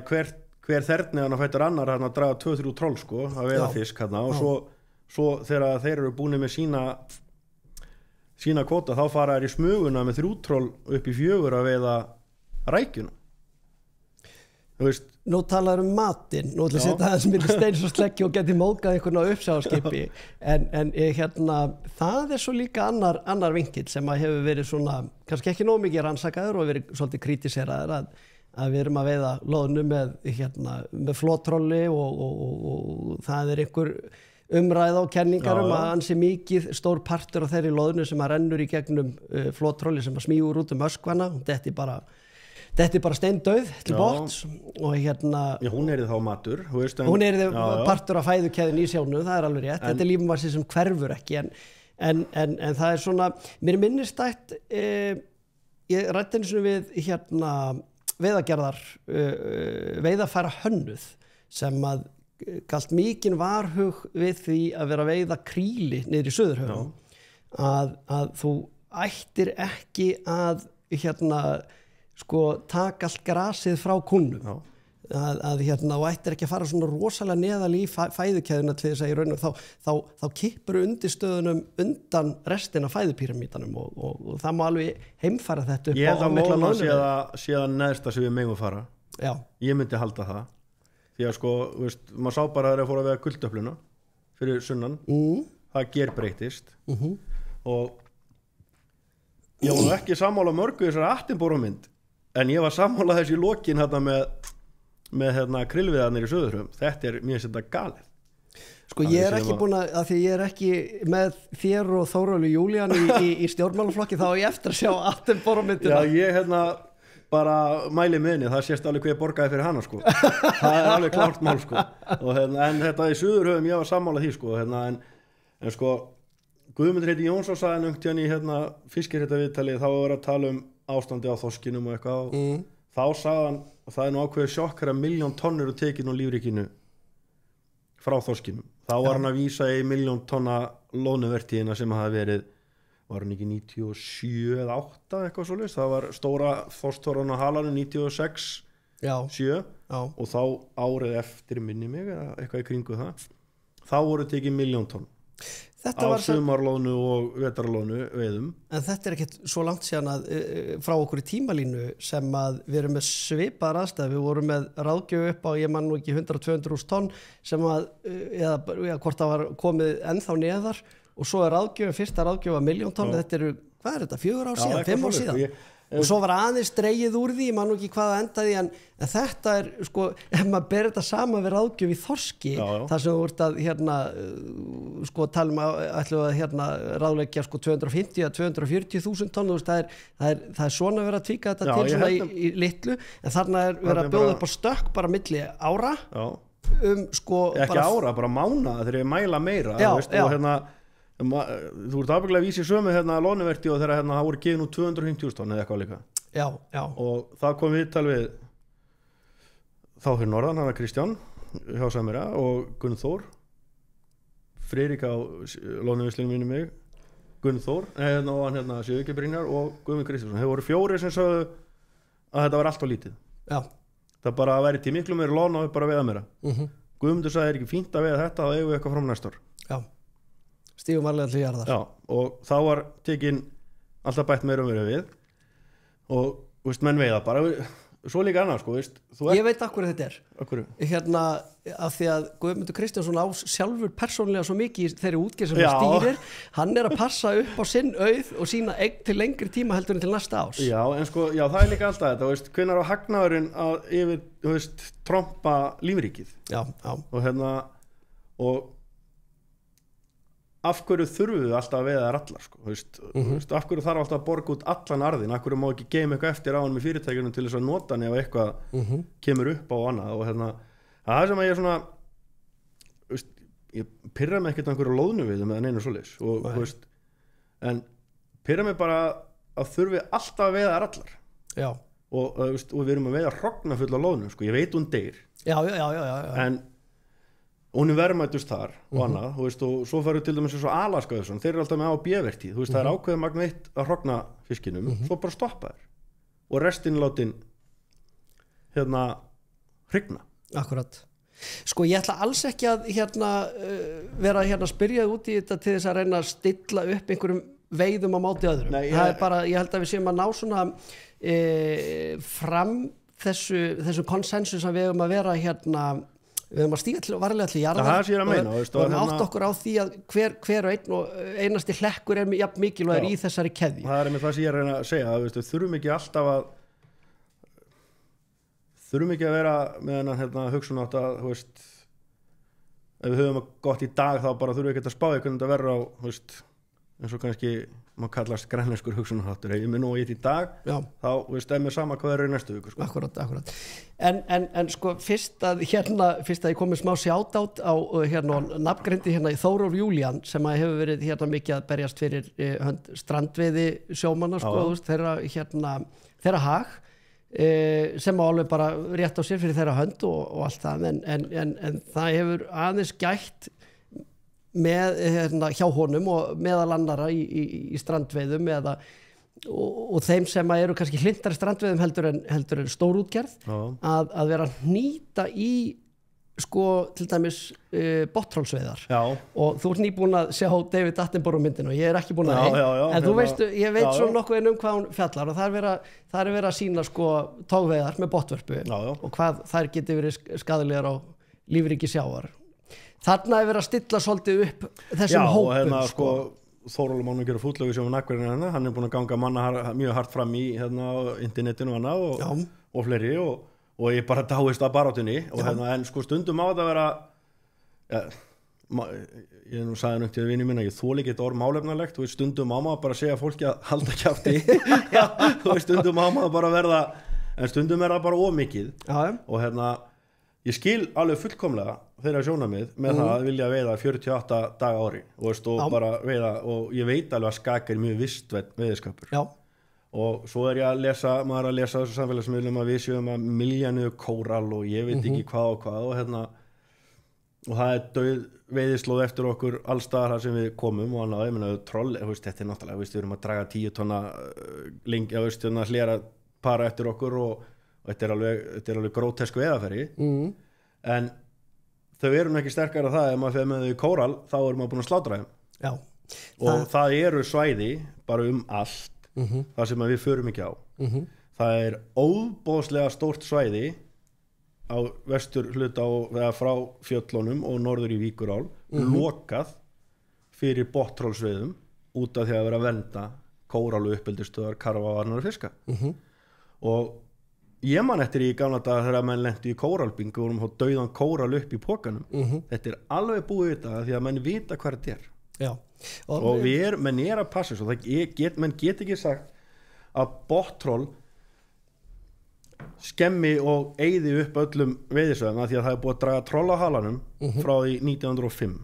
hver þerni hann fættur annar hann að draga 2-3 troll sko að veiða fisk hann og svo þegar þeir eru búin með sína kvóta þá fara þær í smuguna með 3 troll upp í 4 að veiða rækjuna. Þú veist, nú talar matinn, nú ætla að setja það sem er steins og sleggju og geti móðgað einhvern á uppsjávarskipi en það svo líka annar vinkill sem að hefur verið svona, kannski ekki nóg mikið rannsakaður og verið svolítið kritiseraður að við erum að veiða loðnu með flottrolli og það einhver umræða og kenningar að ansi mikið stór partur af þeirri loðnu sem að rennur í gegnum flottrolli sem að smígur út öskvana og þetta bara steindauð til botns og já, hún þá matur hún partur af fæðukeðin í sjónu, það alveg rétt, þetta lífmassi sem hverfur ekki en það svona, mér minnist ég ræddi einu sinni við veiðagerðar veiðafæra hönnuð sem að galt mikinn varhug við því að vera að veiða kríli niður í Suðurhöfum að þú ættir ekki að sko taka allt grasið frá kúnnum að og ættir ekki að fara svona rosalega neðal í fæðukeðuna til þess að í raunum þá kippur undirstöðunum undan restina af fæðupíramítanum og það má alveg heimfæra þetta upp ég held að loðna séðan neðsta sem við megum fara ég myndi halda það því að sko, maður sá bara að það fór að vega guldöfluna fyrir sunnan það gerbreytist og ég var ekki sammála mörgu þessari Attenborough-mynd en ég var sammála þessi í lokin með krillviðarnir í Suðurhöfum þetta mér finnst þetta galið sko ég ekki búin að því ég ekki með þér og Þórólu Júlían í stjórnmálaflokki þá ég eftir að sjá Attenborough-myndina já ég bara mæli minni, það sést alveg hver borgaði fyrir hana sko það alveg klárt mál sko en þetta í Suðurhöfum ég var sammála því sko en sko Guðmundur heiti Jónsson sagði nöngt í fiskirhitaviðtali þá var að tala ástandi á þorskinum og eitthvað þá sagði hann það nú ákveðið sjokk að 1.000.000 tonnur eru tekin úr lífríkinu frá þorskinum þá var hann að vísa í 1.000.000 tonna loðnuvertíðina sem hafi verið var hann ekki 97 eða 8 eitthvað svoleiðis það var stóra þorsktórun á halanum 96 7 og þá árið eftir minni mig eða eitthvað í kringu það þá voru tekið 1.000.000 tonn á sumarlónu og vetrarlónu veiðum en þetta ekkert svo langt síðan að frá okkur í tímalínu sem að við erum með svipaðar aðstæður við vorum með ráðgjöf upp á ég man nú ekki 100-200 tonn sem að eða hvort það var komið ennþá neðar og svo fyrsta ráðgjöf að 1.000.000 tonn þetta hvað þetta, 4 ár síðan, 5 ár síðan og svo var aðeins dregið úr því ég man nú ekki hvað það endaði en þetta sko, ef maður ber þetta saman við ráðgjöf í þorski þar sem þú ert að sko tala ætlum að ráðleggja sko 250-240.000 tonn það er svona verið að tvíka þetta til svona í litlu en þarna verið að bjóða upp á stökk bara milli ára sko ekki ára, bara mánaða þegar ég mæla meira og þú ert ábyggilega að vísa í sömu loðnuvertíð og þegar það voru gefin úr 250.000 tonn eða eitthvað líka og það kom viðtal við þá fyrir norðan hann Kristján hjá Samira og Gunnþór Friðrik á loðnuverslunum minni mig Gunnþór og hann Sigurgeir Brynjar og Guðmund Kristjánsson þeir voru 4 sem sögðu að þetta var allt of lítið það bara væri til miklu meira loðna og bara veiða meira Guðmundur sagði ekki fínt að veiða þetta og eigum við eitthvað fram næsta ár stígum varlega til jarðar og þá var tekin alltaf bætt meira við og menn veiða bara svo líka annars sko ég veit akkur þetta af því að Guðmundur Kristjánsson á sjálfur persónulega svo mikið í þeirri útgerð sem hann stýrir hann að passa upp á sinn auð og sína eign til lengri tíma heldur en til næsta árs en sko, það er líka alltaf þetta hvenær á hagnaðurinn að yfir trompa lífríkið og af hverju þurfum við alltaf að veiða þær allar sko, af hverju þarf alltaf að borga út allan arðin, af hverju má ekki geima eitthvað eftir á hann með fyrirtækjunum til þess að nota hann ef eitthvað kemur upp á annað og það sem að ég svona ég pirra mig ekkert einhverju loðnuveiðum eða neinu svoleiðis en pirra mig bara að þurfi alltaf að veiða þær allar og við erum að veiða hrogna fulla loðnu sko, ég veit hún deyr en hún verðmætust þar og annað og svo farum við til dæmis eins og Alaska þeir eru alltaf með A- og B-vertíð það er ákveðið magn veitt að hrogna fiskinum svo bara stoppa þér og restin látin hrygna. Akkurat. Sko ég ætla alls ekki að vera að spyrja út í þetta til þess að reyna að stilla upp einhverjum veiðum á móti öðrum. Nei, það er bara, ég held að við séum að ná svona fram þessu konsensus að við höfum að vera við höfum að stíga varlega til jarðar það sé ég að meina og við átt okkur á því að hver og einn og einasti hlekkur er jafn mikilvægur í þessari keðju. Það er með það sem ég er að reyna að segja við þurfum ekki alltaf að vera með hennar hugsun átt að ef við höfum gott í dag þá bara þurfum við ekki að spá hvernig þetta verður á eins og kannski maður kallast grænlenskur hugsunarháttur ef ég með nú í dag þá mér sama hvað er í næstu viku Akkurat en sko fyrst að ég komið smá sjátátt á nafngrindi í Þórólf Júlían sem að hefur verið mikið að berjast fyrir strandveiði sjómanna þeirra hag sem á alveg bara rétt á sér fyrir þeirra hönd og allt það en það hefur aðeins gætt með hjá honum og meðal annara í strandveiðum og þeim sem eru kannski hlintari strandveiðum heldur en stórútgerð að vera að hnýta í til dæmis botntrollsveiðar og þú ert nýbúin að sjá David Attenborough myndin og ég er ekki búin að en þú veist, ég veit svo nokkuð hvað hún fjallar og það er verið að sýna togveiðar með botnvörpu og hvað þær geti verið skadalegar á lífríki sjávar. Þarna er verið að stilla svolítið upp þessum hópum Þórólfur Máni gerur fútlögu sem hann er búin að ganga manna mjög hart fram í internetinu og fleiri og ég bara dáist að baráttunni en stundum á þetta að vera ég nú sagði til vini minna ég þoli ekki þetta orð málefnalegt og stundum á maður bara að segja fólki að halda kjafti og stundum á maður bara að verða en stundum er það bara ómikið og ég skil alveg fullkomlega þeirra sjónarmið með það að vilja veiða 48 daga ári og bara veiða og ég veit alveg að skaka er mjög vistvænt veiðiskapur og svo er ég að lesa þessu samfélagsmiðlum að við séum að miljanu kóral og ég veit ekki hvað og það er dauð veiðislóð eftir okkur allstaðar þar sem við komum og annað, ég meina troll, þetta er náttúrulega við erum að draga 10 tonna hlera para eftir okkur og þetta er alveg grótesku veiðaferði en þau eru ekki sterkara það ef maður fer með þau í kóral þá er maður búin að slátra þeim og það eru svæði bara allt það sem við förum ekki á það er óboðslega stórt svæði á vestur hluta eða frá fjöllunum og norður í Víkurál lokað fyrir botntrollsveiðum út af því að vera að vernda kóralu uppeldisstöðar karfa og annarra fiska og ég man eftir í gamla daga þegar menn lentu í kóralbingu og vorum þá dauðan kóral upp í pokanum þetta er alveg búið þetta því að menn vita hvað þetta er og menn er að passa svo menn get ekki sagt að botntroll skemmi og eyði upp öllum veiðisvæðum því að það er búið að draga troll á halanum frá því 1905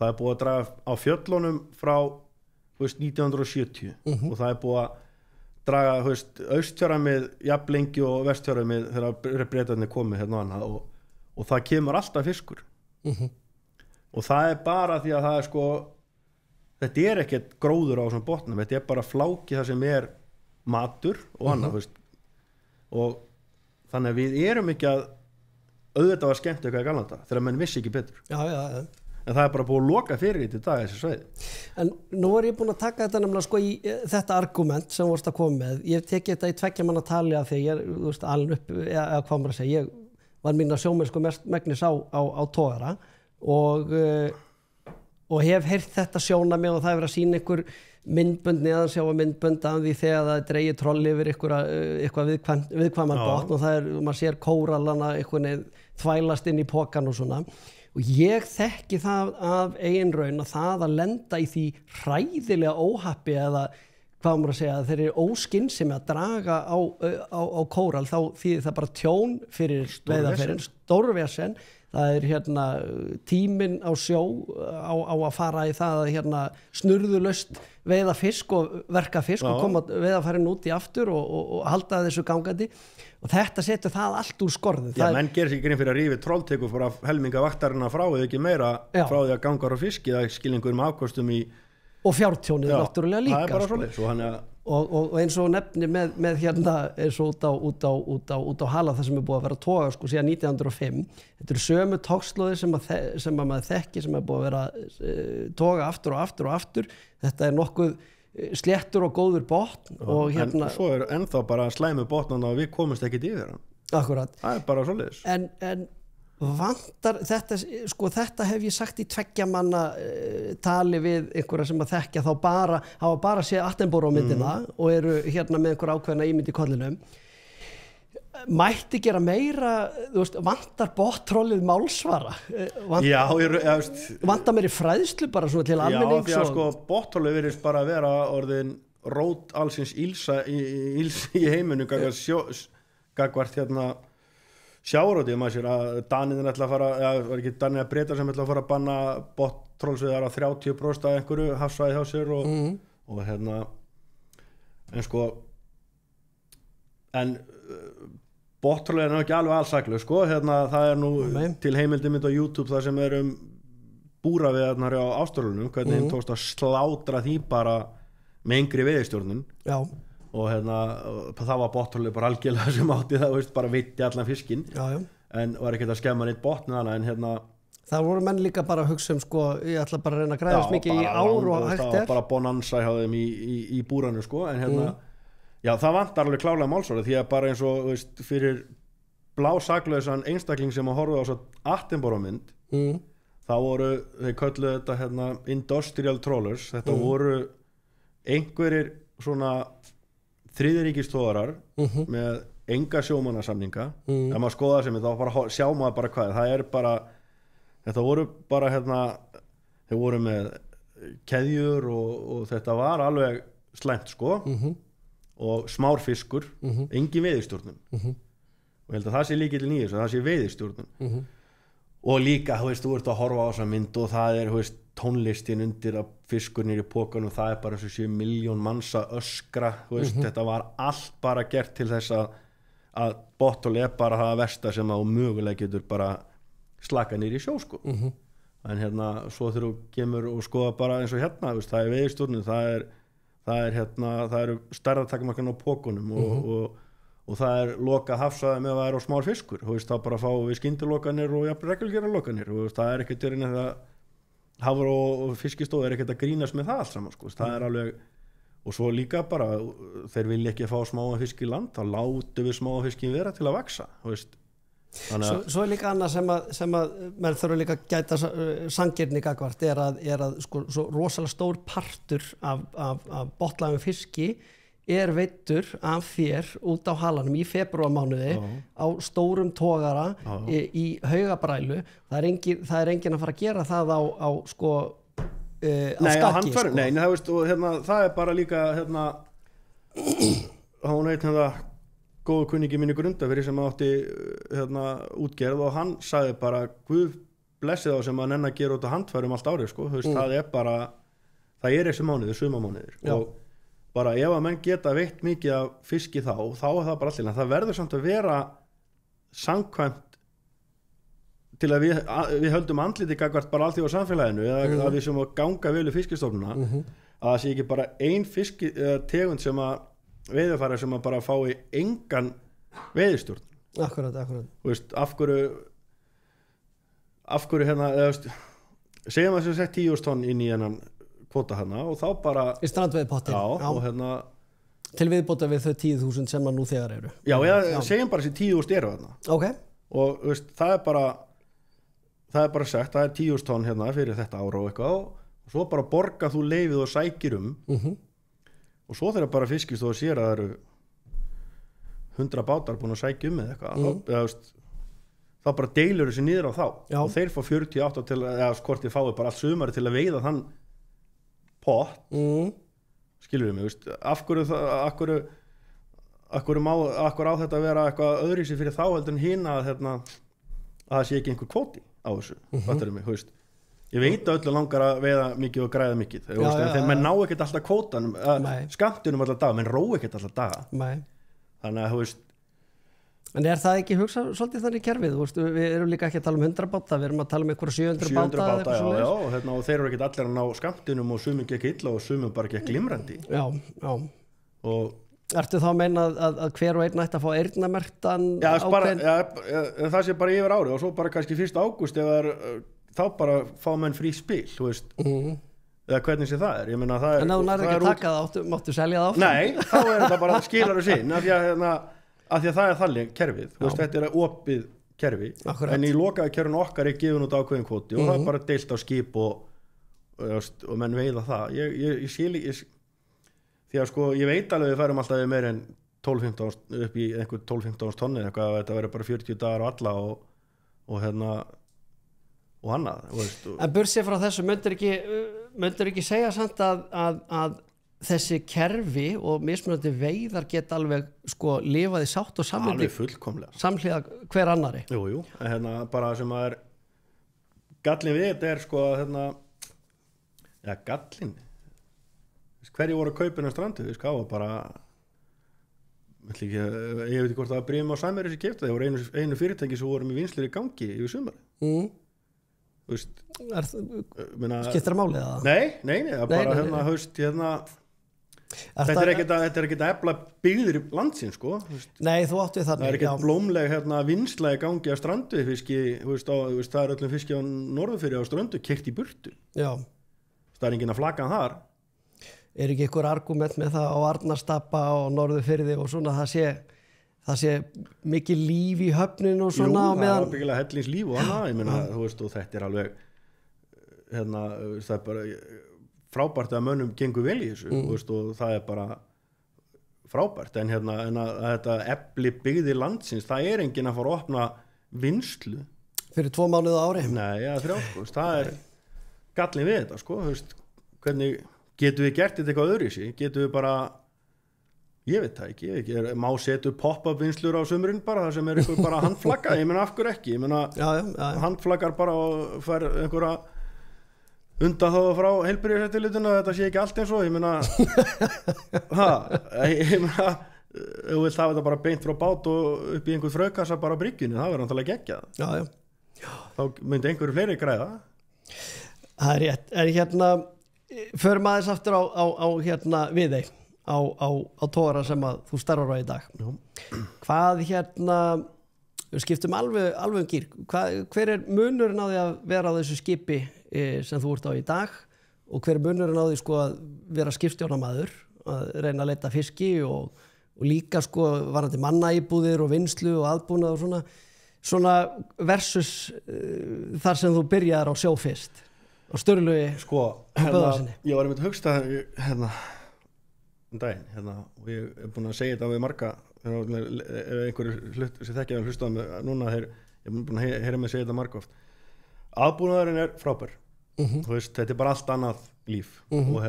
það er búið að draga á fjöllunum frá 1970 og það er búið að draga austfjöramið jafnlengi og vestfjöramið þegar Bretarnir komið og það kemur alltaf fiskur og það er bara því að það er þetta er ekkert gróður á þessum botnum þetta er bara fláki það sem er matur og annað og þannig að við erum ekki að auðvitað var skemmt eitthvað í gamla daga þegar menn vissi ekki betur en það er bara búið að loka fyrir þetta í dag þessi sveið. En nú er ég búin að taka þetta nefnilega í þetta argument sem vorst að koma með. Ég teki þetta í 2 manna tali af því ég alin upp, eða hvað maður að segja, ég var mín að sjómennsku megnis á togara og hef heyrt þetta sjónarmið og það er verið að sýna einhver myndbönd neðan sjá að myndbönd af því þegar það dreigir troll yfir eitthvað viðkvæman botn og það er, maður sér kóralana eitthvað þvælast inn í pokan og svona og ég þekki það af eigin raun að það að lenda í því hræðilega óhappi eða hvað maður að segja að þeir eru óskynsemi að draga á kóral þá þýðir það bara tjón fyrir veiðarferðin, stórvesen það er tíminn á sjó á að fara í það að snurðulaust veiða fisk og verka fisk og koma veiðarferðin út í aftur og halda þessu gangandi og þetta setur það allt úr skorðum. Já, menn gerir sig grein fyrir að rífi trollteku frá helminga vaktarina frá eða ekki meira frá því að gangar á fiski það skilningur með afkostum í og fjártjónið náttúrulega líka. Það er bara svolítið, svo hann og eins og nefni með hérna eins og út á hala það sem búið að vera að toga sko síðan 1905 þetta eru sömu togslóðir sem að maður þekki sem búið að vera toga aftur og aftur og aftur þetta nokkuð sléttur og góður botn og hérna en svo ennþá bara slæmu botnan og við komumst ekkert yfir hann akkurat það bara svoleiðis en vantar þetta sko þetta hef ég sagt í 2 manna tali við einhverja sem að þekkja þá hafa bara séð Attenborough myndina og eru hérna með einhver ákveðna ímynd í kollinum mætti gera meira þú veist vantar bottrollið málsvara vantar meiri fræðslu bara svona til almennings því að sko bottrollið virðist bara að vera orðin rót allsins ílsa í heiminu gagvart hérna sjárótið maður sér að Danirnir ætla að fara var ekki Danir að Bretar sem ætla að fara að banna bottrollsveiðar á 30% af einhverju hafsvæði hjá sér og hérna en sko en bottrollið nú ekki alveg allsaklu sko hérna það nú til heimildi mynd á YouTube það sem búraveiðarnar á Ástralíu hvernig þeim tókst að slátra því bara með yngri veiðistjórnun og hérna það var bottrollið bara algjörlega sem átti það veist bara vitti allan fiskinn en var ekkert að skemma neitt botn en hérna það voru menn líka bara að hugsa sko ég ætla bara að reyna að græðast mikið í ár og hægt það var bara bonanza hjá þeim í búranu sko en hérna já það vantar alveg klárlega málsvara því að bara eins og veist fyrir blásaklausan einstakling sem að horfa á svo Attenborough mynd þá voru þeir kölluðu þetta hérna industrial trawlers þetta voru einhverjir svona þriðjuríkistogarar með enga sjómannasamninga ef maður skoða sem þá bara sjá maður bara hvað það bara þetta voru bara hérna þeir voru með keðjur og þetta var alveg slæmt sko og smár fiskur engin veiðistjórnun og ég held að það sé lykillinn í þessu það sé veiðistjórnun og líka þú ert að horfa á þessa mynd og það tónlistin undir að fiskurinn í pókanum það bara eins og 7 miljón manns að öskra þetta var allt bara gert til þess að bottroll bara það versta sem að mögulega getur bara slaka niður í sjó sko en hérna svo þegar þú kemur og skoða bara eins og hérna það veiðistjórnun það eru stærðartakmarkan á pókunum og það lokað hafsvæði með að það á smár fiskur þá bara fáum við skyndilokanir og jafnvel reglugerðar lokanir það ekkert verið en það hafur og fiskistofu ekkert að grínast með það allt saman sko. Það alveg og svo líka bara þeir vilja ekki að fá smáa fisk í land þá látum við smáa fiskin vera til að vaksa svo líka annað sem að menn þurfa líka að gæta sanngirni gagvart að sko, svo rosalega stór partur af botnlægum fiski veiddur af þér út á halanum í febrúarmánuði á stórum togara í haugabrælu það engin að fara að gera það á sko á skaki sko. Nei, það veist og hérna það bara líka hérna hún hérna góðu kunningi minni Grundarfirði sem átti hérna útgerð og hann sagði bara Guð blessi þá sem að nenn að gera út á handfærum allt árið sko veist, það bara það þessi mánuðir, sumarmánuðir og bara ef að menn geta veitt mikið af fiski þá er það bara allir en það verður samt að vera samkvæmt til að við höldum andliti gagvart bara allt í á samfélaginu eða að við sem að ganga vel í fiskistofnuna að það sé ekki bara ein tegund sem að veiðarfæra sem að bara fái engan veiðistjórn Akkurat veist, af hverju hérna segjum að það sé 10.000 tonn inn í hennan kvóta hana og þá bara í strandveiðpottin og hérna til viðbóta við þau 10.000 sem að nú þegar eru segjum bara þessi 10.000 eru þarna og veist, það er bara sagt það 10.000 tonn hérna fyrir þetta ára og eitthvað og svo bara borga þú leyfið og sækir og svo þegar bara fiskist og sér að það eru 100 bátar búin að sækja eða eitthvað þá bara deilur þessi niður á þá og þeir fá 48 til eða skortið fáið bara allt sumari til að veiða þann pott skilur við mig, veist, af hverju á þetta að vera eitthvað öðruvísi fyrir þá heldur en hina að það sé ekki einhver kvóti á þessu fattar mig, veist ég veit að öllu langar að veiða mikið og græða mikið þegar menn ná ekkert alltaf kvótanum skammtunum alltaf daga, menn rói ekkert alltaf daga þannig að þú veist en það ekki hugsa svolítið þannig kerfið við erum líka ekki að tala 100 báta við erum að tala einhverja 700 báta og þeir eru ekki allir að ná skammtunum og sumum gekk illa og sumum bara gekk glimrandi já og Ertu þá að meina að hver og einn ætti að fá eyrnamerktan ákveðin? Það sé bara yfir ári og svo bara kannski 1. ágúst þá bara fá menn frí spil, þú veist eða hvernig sé það ég meina það en ef þú nærðu ekki að taka það máttu selja það áfram? Nei, þá þetta bara skilar þess inn af því að það þannig kerfið, þú veist, þetta opið kerfi, Akkurat. en í lokaða kerfinu okkar gefin út ákveðin kvoti og það bara deilt á skip og menn veiða það ég sé líka því að sko ég veit alveg við færum alltaf við meir en 12-15 upp í einhver 12-15 tonni eitthvað þetta verður bara 40 dagar á alla og annað En bursið frá þessu myndir ekki segja samt að þessi kerfi og mismunandi veiðar geta alveg sko lifaði sátt og samlyndi alveg fullkomlega samhliða hver annari Jú, bara sem að gallin við þetta sko gallin hverju voru kaupin á strandu það var bara ég veit ekki hvort það var Brim og Sæmeri sem keyptu það voru einu fyrirtæki sem voru með vinslir í gangi yfir sumar skiptir málið það? Nei, bara þetta er ekkert að efla byggðir landsins sko Nei, þú áttu þannig það er ekkert blómleg vinsla í gangi á strandu fiski, það er öllum fiski á norðurfirði á ströndu keyrt í burtu Já. Það er enginn að flagga þar ekki einhver argument með það á Arnarstapa og Norðurfirði og svona það sé mikið líf í höfninu og svona Jú, það er byggilega hellings líf og annað ég meina, þú veist, og þetta er alveg það er bara frábært að mönnum gengur vel í þessu veist, og það er bara frábært en að þetta efli byggði landsins, það er enginn að fara að opna vinslu fyrir 2 mánuði á ári Nei, 3 sko, það er gallin við þetta sko, veist, hvernig getum við gert þetta eitthvað öðruvísi getum við bara ég veit það ekki má setja upp pop-up vinslur á sumrin bara það sem eitthvað bara handflagga ég meina af hverju ekki ég meina handflaggar bara og fær einhverja undan þá frá heilbrigðiseftirlitinu þetta sé ekki allt eins og ég meina ég meina þú vilt hafa þetta bara beint frá bát og upp í einhver frökassa bara á bryggjunni það verður náttúrulega geggjað þá myndi einhverju fleiri græða Það er rétt förum aðeins aftur á Viðey á tóra sem að þú starfar á í dag hvað skiptum alveg gír hver er munurinn á því að vera á þessu skipi sem þú ert á í dag og hver er munurinn á því sko að vera skipstjórnarmaður að reyna að leita fiski og líka sko varandi mannaíbúðir og vinslu og aðbúnað og svona versus þar sem þú byrjaðir á sjó fyrst og Sturlugi sko, ég var einmitt hugsta daginn og ég er búin að segja þetta við marga ef einhverju sem þekkja að hlusta núna ég er búin að heyra mig segja þetta marga oft aðbúnaðurinn er frábær veist, þetta er bara allt annað líf og ef við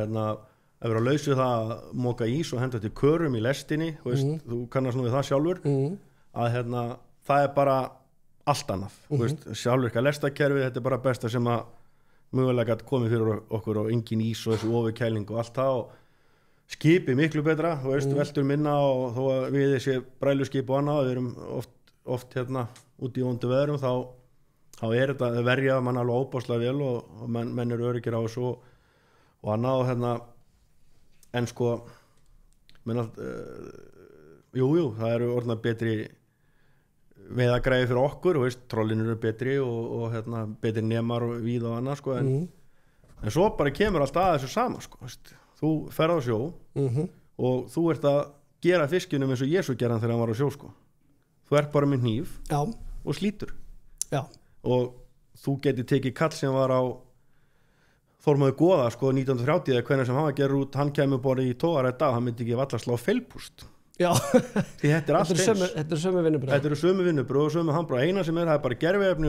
erum að lausa það að móka ís og henda til körum í lestinni veist, þú kannast nú við það sjálfur að það er bara allt annað veist, sjálfvirka lestakerfi, þetta er bara besta sem að mögulega komið fyrir okkur og engin ís og þessu ofurkæling og allt það og skipi miklu betra veist, veldur minna og þó að við þessi bræluskip og annað við erum oft út í vondu veðrum þá er þetta verja mann alveg óbáslega vel og menn eru öryggir á þessu og annað og en sko jú, það eru orðna betri veiðagræði fyrir okkur og trollin eru betri og betri nemar og víð og annað sko, en svo bara kemur alltaf að þessu sama sko, þú ferð á sjó og þú ert að gera fiskinum eins og Jesú gerðan þegar hann var á sjó sko. Þú ert bara með hníf og slítur og þú getur tekið kall sem var á Þormóði Goða sko 1930 eða hvernig sem hann var að gera út hann kemur bara í tógar eða dag, hann myndi ekki valla slá feilpúst því þetta er allt eins þetta eru sömu vinnubröð og sömu handbröð eina sem það er bara gerfiefni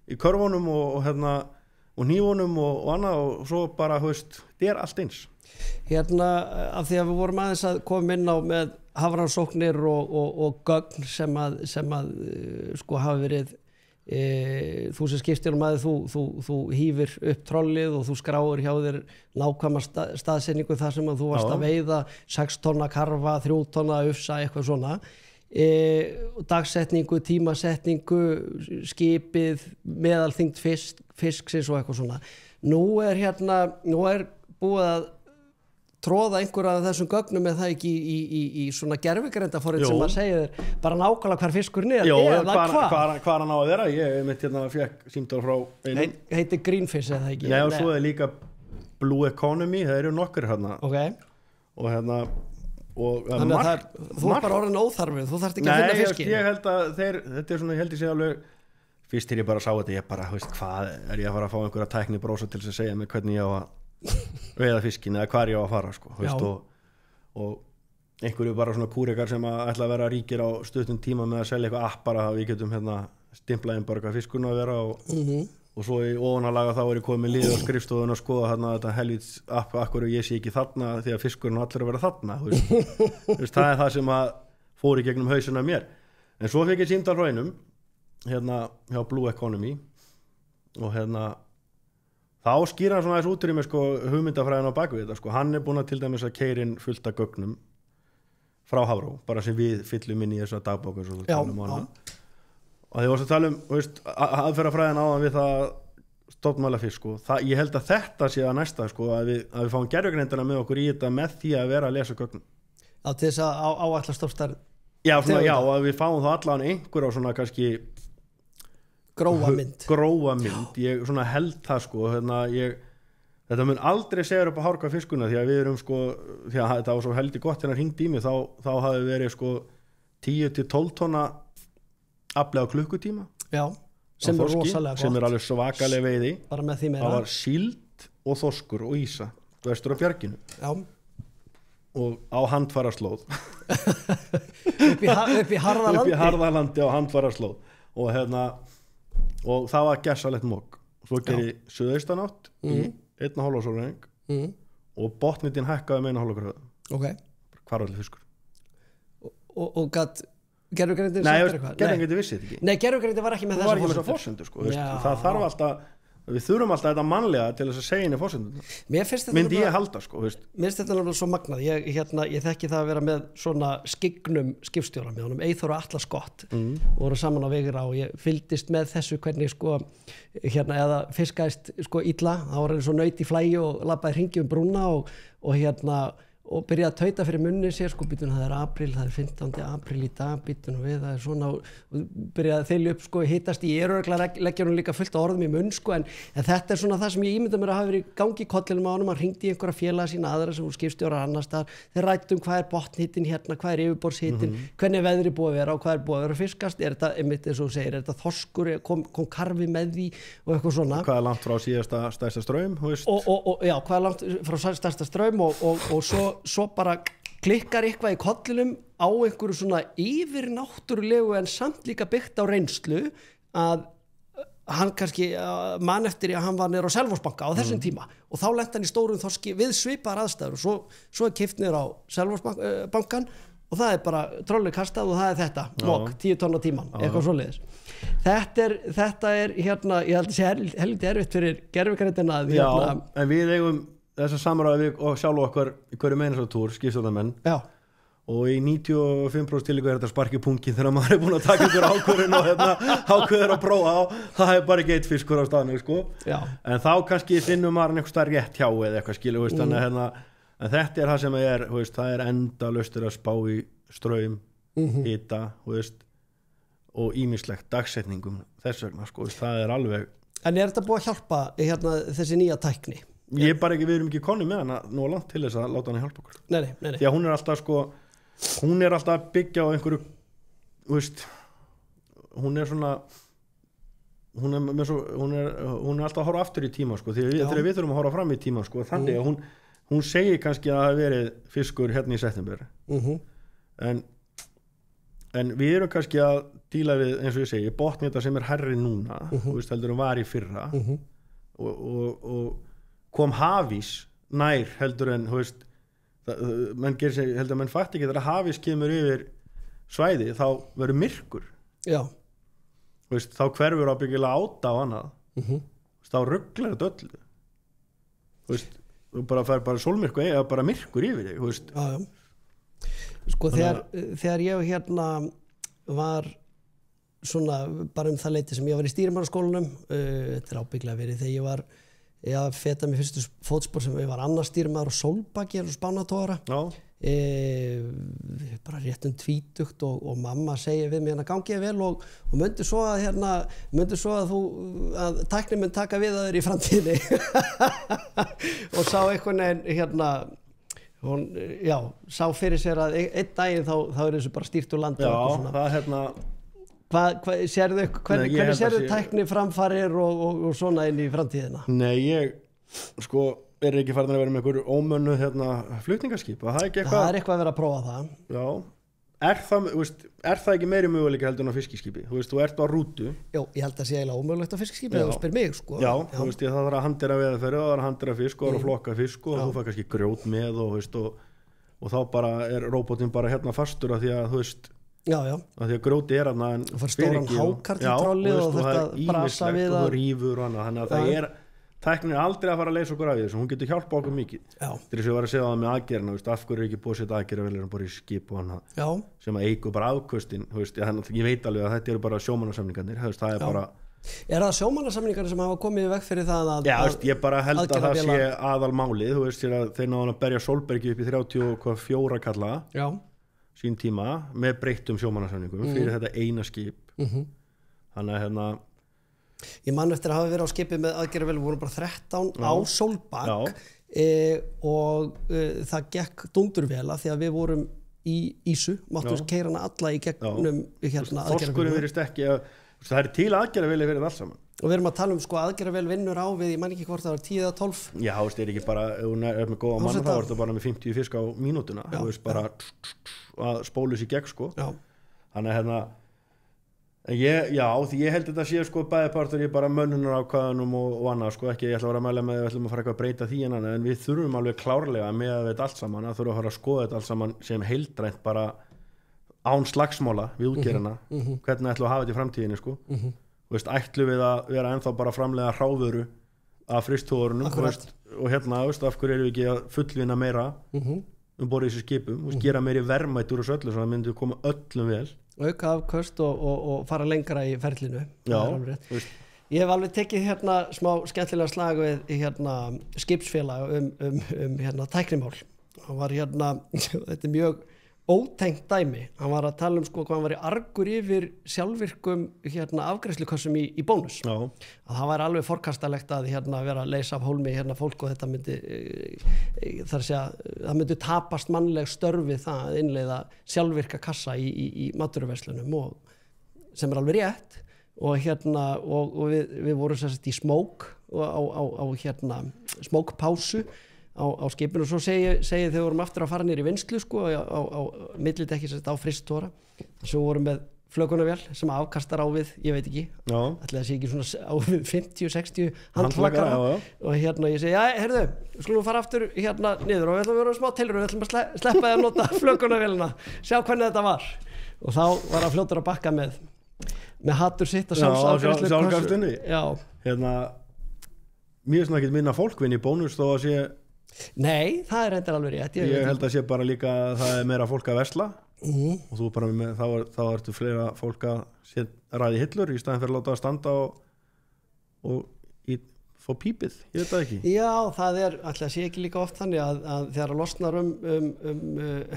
í körfunum og hnífunum og annað og svo bara þetta er allt eins af því að við vorum aðeins að koma inn á með hafrannsóknir og gögn sem að sko hafa verið þú sem skipstjórnarmaður þú hífir upp trollið og þú skráir hjá þér nákvæma staðsetningu þar sem að þú varst að veiða 6 tonna karfa, 3 tonna ufsa, eitthvað svona dagsetningu, tímasetningu skipið, meðalþyngd fisksins og eitthvað svona nú er búið að tróða einhverja af þessum gögnum eða það ekki í svona gervigreindaforrit sem að segja þér bara nákvæmlega hvar fiskurinn er eða hvað hann á að vera. Ég mitt fekk símtal frá einum heitir Greenfish eða ekki. Nei, og svo líka Blue Economy, það eru nokkrir hérna og þannig að þú er bara orðin óþarfið, þú þarft ekki að finna fiski. Ég held að þetta svona, ég held ég sé alveg fyrst þegar ég bara sá þetta, ég bara, hvað er ég að fara að fá einhverja tækni brósa til að segja mig hvernig ég á að veiða fiskin eða hvar ég á að fara, sko, og einhverju bara svona kúrekar sem að ætla að vera ríkir á stuttum tíma með að selja eitthvað app bara að við getum stimplað inn bara hvað fiskurinn að vera og svo í óvanalaga þá er ég komið lið á skrifstofun og skoða þetta helvíts app, akkur ég sé ekki þarna því að fiskurinn og allir að vera þarna það er það sem að fór í gegnum hausinn af mér. En svo fekk ég símtal frá einum hjá Blue Economy og þá skýra hann svona aðeins út í mig hugmyndafræðin á bakvið þetta hann er búinn að til dæmis að keyra inn fullt af gögnum frá Hafró bara sem við fyllum inn í þessa dagbók og því varst að tala aðferðafræðin áðan við það stofnmæla fisk ég held að þetta sé að næsta að við fáum gervigreindina með okkur í þetta með því að vera að lesa gögnum til þess að áætla stofnstærð já, að við fáum þá allan einhver á svona kannski grófa mynd ég svona held það þetta mun aldrei segja upp að hárka fiskuna því að við erum því að þetta var svo heldig gott hringt í mig þá hafi verið 10-12 tonna aflega klukkutíma sem er rosalega gott sem er alveg svakalega veiði það var síld og þorskur og ísa vestur á bjarginu og á handfaraslóð upp í harðalandi á handfaraslóð og það var gessalegt mokk svo gerði suðaustanátt í 1,5 sólarhring og botnitinn hækkaði með 1,5 gráðu hvar var allir fiskur og gatt gervigreindin gervigreindin vissi þetta ekki. Nei, gervigreindin var ekki með þessa forsendur það þarf alltaf, við þurfum alltaf þetta mannlega til þess að segja henni forsendur myndi ég halda mér finnst þetta alveg svo magnað ég þekki það að vera með svona skignum skipstjóra með honum, Eyþór og Atla Skott voru saman á Vegra og ég fylgdist með þessu hvernig eða fiskaðist illa þá var hann svo naut í flægi og labbaði hringi brúna og byrjaði að tauta fyrir munni sér býtun það er apríl, það er 15. apríl í dag býtun við, það er svona og byrjaði að þylja upp hittast í leggja hún líka fullt á orðum í munn en þetta er svona það sem ég ímynda mér að hafa verið í gangi í kollinum á honum, hann hringdi í einhverja félaga sína aðra sem voru skipstjórar annars staðar, þeir ræddu hvað er botnhitinn hvað er yfirborðshitinn, hvernig veðri búið að vera og hvað er búið að vera að fiskast, er þetta einmitt eins og segir, er þetta þorskur, kom karfi með því og eitthvað svona. Hvað er langt frá síðasta stærsta straum, hvað er langt frá stærsta straum og svo bara klikkar eitthvað í kollinum á einhverju svona yfirnáttúrulegu en samt líka byggt á reynslu að hann kannski man eftir að hann var niður á Selfossbanka á þessum tíma og þá lenti hann í stórum þorski við svipaðar aðstæður og svo er keypt niður á Selfossbankan og það er bara trolli kastað og það er þetta mokk, 10 tonn á tíman, eitthvað svoleiðis þetta er ég held að sé helviti erfitt fyrir gervigreindina en við eigum þessar samræði og sjálf okkar í hverju meinisátúr, skipstjórnarmenn og í 95% tilíku er þetta sparki punkin þegar maður er búin að taka ykkur ákvörðin og ákvörður að prófa á það er bara ekki eitt fiskur á staðinu en þá kannski finnum maður einhver stað rétt hjá eða eitthvað skilu en þetta er það sem það er endalaust að spá í straum hita og ýmislegt dagsetningum þess vegna það er alveg. En er þetta búið að hjálpa þessi nýja tækni? Við erum ekki konni með hana nú langt til þess að láta hana hjálpa okkur nei. Því að hún er alltaf að byggja á einhverju hún er svona hún er alltaf að horfa aftur í tíma þegar við þurfum að horfa fram í tíma þannig að hún segir kannski að það hafi verið fiskur hérna í september en við erum kannski að díla við eins og ég segi botnita sem er hærri núna heldur var í fyrra og kom hafís nær heldur en menn gerir sig heldur að menn fatti ekki þegar hafís kemur yfir svæði þá verður myrkur þá hverfur ábyggilega áta á annað þá rugglar þetta öllu þú bara fær bara sólmyrku eða bara myrkur yfir þig þegar ég var svona bara það leyti sem ég var í stýrimannaskólanum þetta er ábyggilega verið þegar ég var ég feta mér fyrstu fótspor sem ég var annars stýrimaður og Sólbaki og Spánatóra bara rétt 20 og mamma segir við mig gangi vel og myndu svo að að tæknin mun taka við að þér í framtíðinni og sá einhvern veginn hún, sá fyrir sér að einn daginn þá þessu bara stýrt úr landi það hvernig sérðu tækni framfarir og svona inn í framtíðina? Nei, ég ekki farin að vera með einhver ómönnu flutningaskip, það eitthvað að vera að prófa það. Já, er það ekki meiri möguleika heldur en á fiskiskipi? Þú ert á rútu. Jó, ég held að sé eiginlega ómögulegt á fiskiskipi ef þú spyr mig, sko. Já, það þarf að handera veðurfæri og það þarf að handera fisk og það þarf að flokka fisk og þú fær kannski grjót með og þá bara róbotinn bara fastur af því að af því að grjóti þarna en þú fær stóran hákart í trolli og þetta brasa við og rífur og annað, þannig að það tæknin aldrei að fara að leysa okkur af þessu, hún getur hjálpa okkur mikið. Þess að ég var að segja það með aðgerðina, af hverju ekki búið að setja aðgerðavélar bara í skip og annað sem að eigu bara afköstin, ég veit alveg að þetta eru bara sjómannasamningarnir, það bara það sjómannasamningarnir sem hafa komið í veg fyrir það að ég bara held að það sé aðalmálið, þeir náðu að berja Sólbergi upp í 34 kalla sín tíma með breyttum sjómannasamningum fyrir þetta eina skip þannig að ég man eftir að hafa verið á skipi með aðgerðavél voru bara 13 á Sólbak og það gekk dundurvél því að við vorum í Ísu máttum keyra hana alla í gegnum þorskurinn virðist ekki það er til aðgerðavél fyrir allt saman og við erum að tala aðgerðavél vinnur á við, ég man ekki hvort það var 10 eða 12 já, það er ekki bara, ef hún er með góða mann þá er þetta bara með 50 fisk á mínútuna bara að spólu sér gegn þannig að því ég held þetta sé bæðipartur í bara mönnunar ákvæðunum og annað ekki, ég ætla að vera að mæla með að við ætlum að fara eitthvað að breyta því en við þurfum alveg klárlega með að þetta allt saman að þurfum að fara að skoða þetta allt saman sem heildrænt bara án slagsmála við útgerðina hvernig ætlum að hafa þetta í framtíðinni ætlum við að vera ennþá bara að framleiða hráðvöru af frysthúðurunum og af hverju erum við ekki að fullvinna meira borð í þessu skipum gera meiri verðmætt úr þessu öllu svo það myndi koma öllum vel auka afköst og fara lengra í ferlinu ég hef alveg tekið smá skemmtilega slag við skipsfélag tæknimál hann var þetta mjög ótengt dæmi, hann var að tala hvað hann var í argur yfir sjálfvirkum afgreiðslukössum í bónus að það væri alveg forkastalegt að vera að leysa af hólmi fólk og þetta myndi það myndi tapast mannleg störfi það að innleiða sjálfvirka kassa í matvöruverslunum og sem alveg rétt og við vorum sérst í smók á smókpásu á skipinu og svo segi þegar við vorum aftur að fara niður í vinnslu á millidekki á frystóra svo vorum með flökunarvél sem afkastar á við, ég veit ekki ætli það sé ekki svona á við 50-60 handflakara og ég segi, heyrðu, við skulum fara aftur niður og við ætlum að vera smá tilraun við ætlum að sleppa því að nota flökunarvélina sjá hvernig þetta var og þá var hann fljótur að bakka með hattur sitt og sjálfsafgreiðslu mér er svona ekkert minna fólkvinn í bónus þó að sé nei, það er reyndar alveg rétt ég held að sé bara líka að það er meira fólk að versla og þú bara með þá ertu fleira fólk að ræði hillur í staðin fyrir að láta að standa og fá pípið, ég veit það ekki já, það er, alltaf sé ekki líka oft þannig að þegar að losnar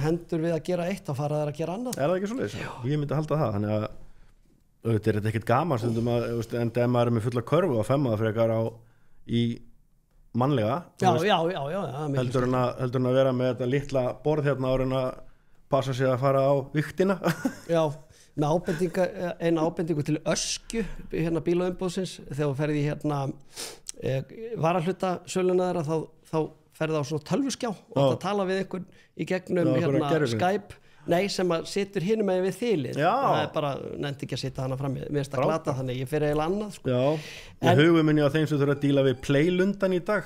hendur við að gera eitt þá fara þær að gera annað er það ekki svoleiðis? Ég myndi halda það þannig að þetta er ekkert gaman stundum að en ef maður er með fulla körfu að femma það frekar í mannlega heldur en að vera með þetta litla borð áður en að passa sig að fara á viktina já, með eina ábendingu til öskju bílaumbúðsins þegar þú ferði varahluta söluna þeirra þá ferði á svona tölvuskjá og það tala við einhvern í gegnum Skype sem að situr hinum með við þilið það er bara, nefndi ekki að sitja hana fram mér finnst að glata þannig, ég fer eiginlega annað ég hugum minni á þeim sem þurfa að díla við playlundan í dag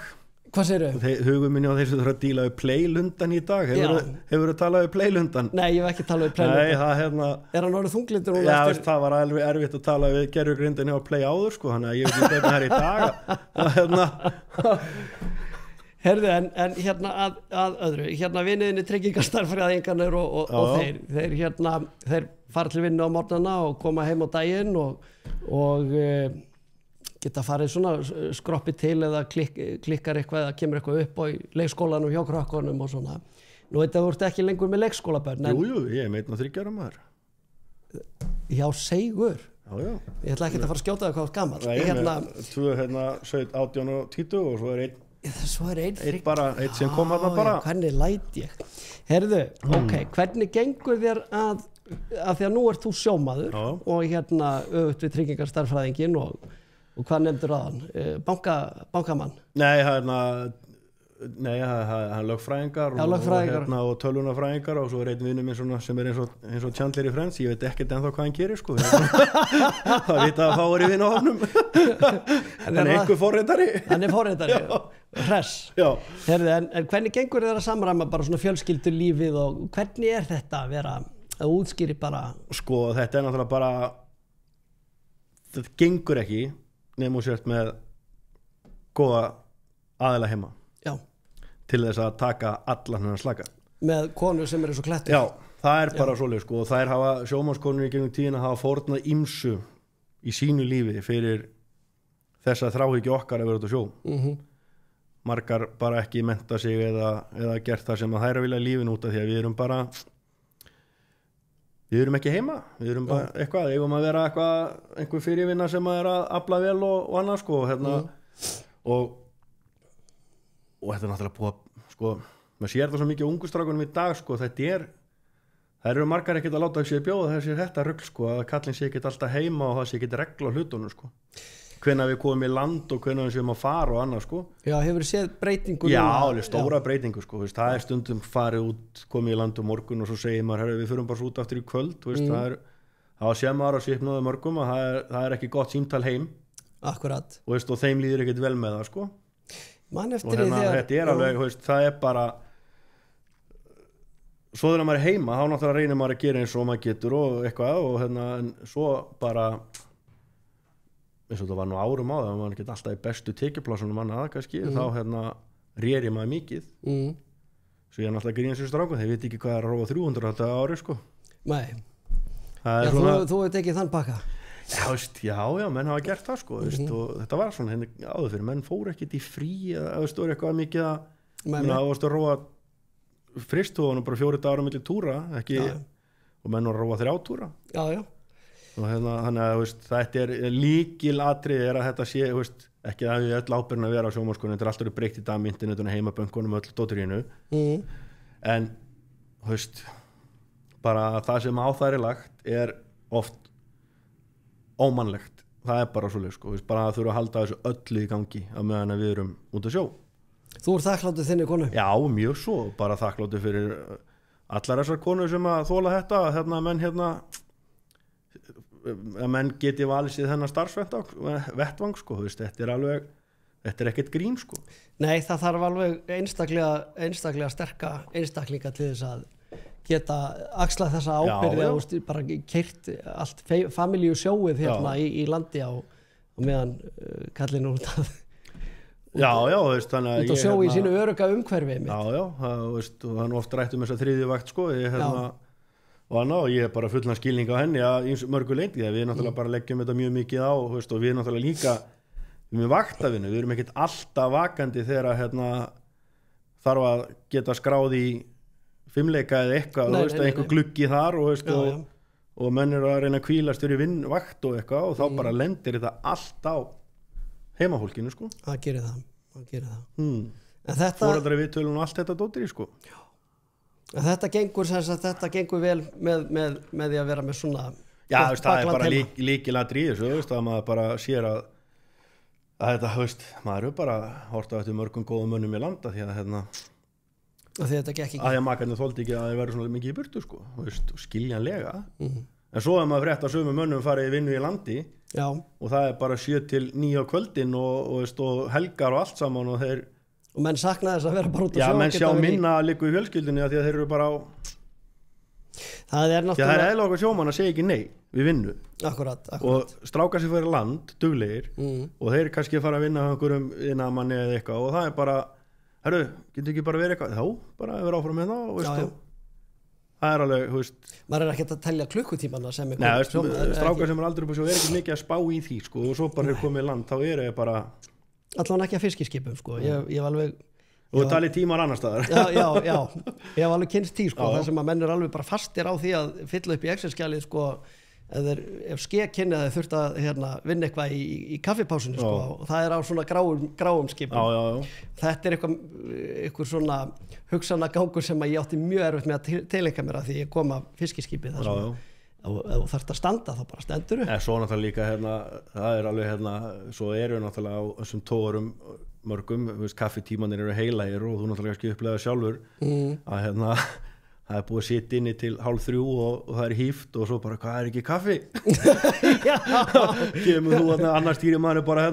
hvað segirðu? Hugum minni á þeim sem þurfa að díla við playlundan í dag hefur þú talað við playlundan? Nei, ég hef ekki talað við playlundan er hann orðið þunglindur? Já, það var alveg erfitt að tala við gerfugrindin hjá play áður þannig að ég veit ekki hvernig það er í dag Herðu, en að öðru, viniðinni tryggingastarfræðingarnir og þeir fara til vinnu á morgnana og koma heim á daginn og geta farið svona skroppi til eða klikkar eitthvað eða kemur eitthvað upp á í leikskólanum hjá krakkonum og svona. Nú veit að þú ert ekki lengur með leikskólabörn. Jú, ég er með 1 og 3 ára maður. Já, segur. Já. Ég ætla ekki að fara að skjóta það hvað er gamall. Nei, tvö 18 og 20 og svo er einn sem kom þarna bara. Hvernig læt ég? Herðu, ok, hvernig gengur þér að því að nú ert þú sjómaður og öfugt við tryggingarstarfræðingin og hvað nefndur að hann? Bankamann? Nei, Nei, það er lögfræðingar og tölvunarfræðingar og svo er einn vinur minn svona, sem er eins og Chandler í Friends, ég veit ekkert ennþá hvað hann gerir sko. Það vita að fáir í vinahofnum. Hann er einhver forritari. Hann er forritari, hress. Herðu, en hvernig gengur þér að samræma bara svona fjölskyldulífið og hvernig er þetta að vera að útskýri bara? Sko, þetta er náttúrulega bara, þetta gengur ekki nema og sért með góða aðila heima. Já. Til þess að taka allan hennar slaka með konur sem eru svo klættir. Já, það er bara svoleið sko og þær hafa sjómannskonur í gegnum tíðina hafa fórnað ýmsu í sínu lífi fyrir þess að þráhyggju okkar að vera út á sjó. Margar bara ekki mennta sig eða gert það sem að þær vilja lífin út af því að við erum ekki heima, við erum bara eitthvað, eigum að vera einhver fyrirvinna sem að er að afla vel og annað sko og þetta er náttúrulega búið að sko, maður sér það svo mikið á ungu strákunum í dag sko, þær eru margar ekkert að láta sér bjóða þessi þetta rugl sko, að kallinn sé ekkert alltaf heima og það sé ekkert regla á hlutunum sko, hvenær við komum í land og hvenær við séum að fara og annað sko. Já, hefur séð breytingu? Já, alveg stóra breytingu sko, það er stundum farið út, komið í land morgun og svo segir maður, herru, við förum bara svo út aftur í kvöld, það sé maður að svipnaði mörgum að það er ekki gott símtal heim. Akkurat. Og þeim líður ekkert vel með það sko. Man eftir og þetta er alveg, það er bara svo þegar maður er heima þá náttúrulega reynir maður að gera eins og maður getur og eitthvað og en svo bara eins og það var nú árum á það maður geti alltaf í bestu tekjuplásunum annað kannski þá réri maður mikið svo ég er náttúrulega gríðan sér strákum þeir veit ekki hvað er að róa 300 alltaf ári sko. Nei, þú veit ekki þann pakka. Já, menn hafa gert það sko, og þetta var svona áður fyrir, menn fóru ekkert í frí eða var eitthvað mikið að róa fristúðunum bara 4 dagar á milli túra ekki, og menn voru að róa 3 túra og þannig að þetta er lykilatriði er að þetta sé ekki að við öll ábyrgðin að vera á sjómannskonum, þetta er alltaf breytt í dag internetinu, heimabönkunum, öll dótturínu en bara það sem á þær er lagt er oft ómannlegt, það er bara svoleið sko, bara að þurfa að halda þessu öllu í gangi á meðan við erum út að sjó. Þú ert þakkláttur þinni konu? Já, mjög svo, bara þakkláttur fyrir allar þessar konur sem að þóla þetta að menn geti valið sér þennan starfsvettvang sko, þetta er ekkert grín sko. Nei, það þarf alveg einstaklega sterka einstaklinga til þess að geta axla þessa ábyrði bara keyrt allt familíu sjóið í landi á meðan kallinn út að þannig að út að sjó í sínu örugga umhverfi mitt. Það er oft rætt þessa þriðju vakt sko, og ég er bara fullan skilning á henni að mörgu leyti, við náttúrulega bara leggjum þetta mjög mikið á og við náttúrulega líka með vaktavinu, við erum ekkert alltaf vakandi þegar þarf að geta skráð í 5-leika eða eitthvað, einhver gluggi þar og menn eru að reyna að hvílast fyrir vakt og eitthvað og þá bara lendir þetta allt á heimafólkinu sko. Það gerir það. Foreldrar við tölum allt þetta dóttir í sko. En þetta gengur vel með því að vera með svona það er bara líkilatriði þessu, að maður bara sér að þetta, maður er bara hort á eftir mörgum góðum mönnum í landa því að þetta gekk ekki. Að því að makarnir þoldi ekki að það verður svona mikið í burtu sko, skiljanlega. En svo er maður frétt að sömu mönnum farið í vinnu í landi og það er bara 7 til 9 á kvöldin og helgar og allt saman og menn sakna þess að vera bara út á sjó. Menn sjá minna að liggja í fjölskyldunni að því að þeir eru bara á það er náttúrulega það er eðla okkur sjómann að segja ekki nei við vinnu. Akkurat. Og stráka sér fyrir land, duglegir og þeir kannski fara að vinna einhverjum innamanni eða eitthvað og það er bara herru, getur ekki bara verið eitthvað? Já, bara vera áfram með það og það það alveg, þú veist maður ekki að telja klukkutímana sem strákar sem aldrei upp og svo ekki mikið að spá í því sko, og svo bara komið í land, þá það bara allan ekki að fiskiskipum sko. Ég hef alveg og talið tímar annar staðar já, ég hef alveg kynst tí sko, það sem að menn alveg bara fastir á því að fylla upp í Excel-skjalið sko, ef skekynni þeir þurft að vinna eitthvað í kaffipásunni sko, og það á svona gráum skipum þetta eitthvað svona hugsanagangur sem að ég átti mjög erfitt með að tileinka mér að því ég kom af fiskiskipi þar sem og þú þarft að standa þá bara stendur svo náttúrulega líka það alveg svo eru náttúrulega á þessum tórum mörgum, kaffitímanir eru heilægir og þú náttúrulega ekki upplega sjálfur að það búið að sitja inni til 2:30 og það híft og svo bara, hvað ekki kaffi? Kemur þú annars stýri maður bara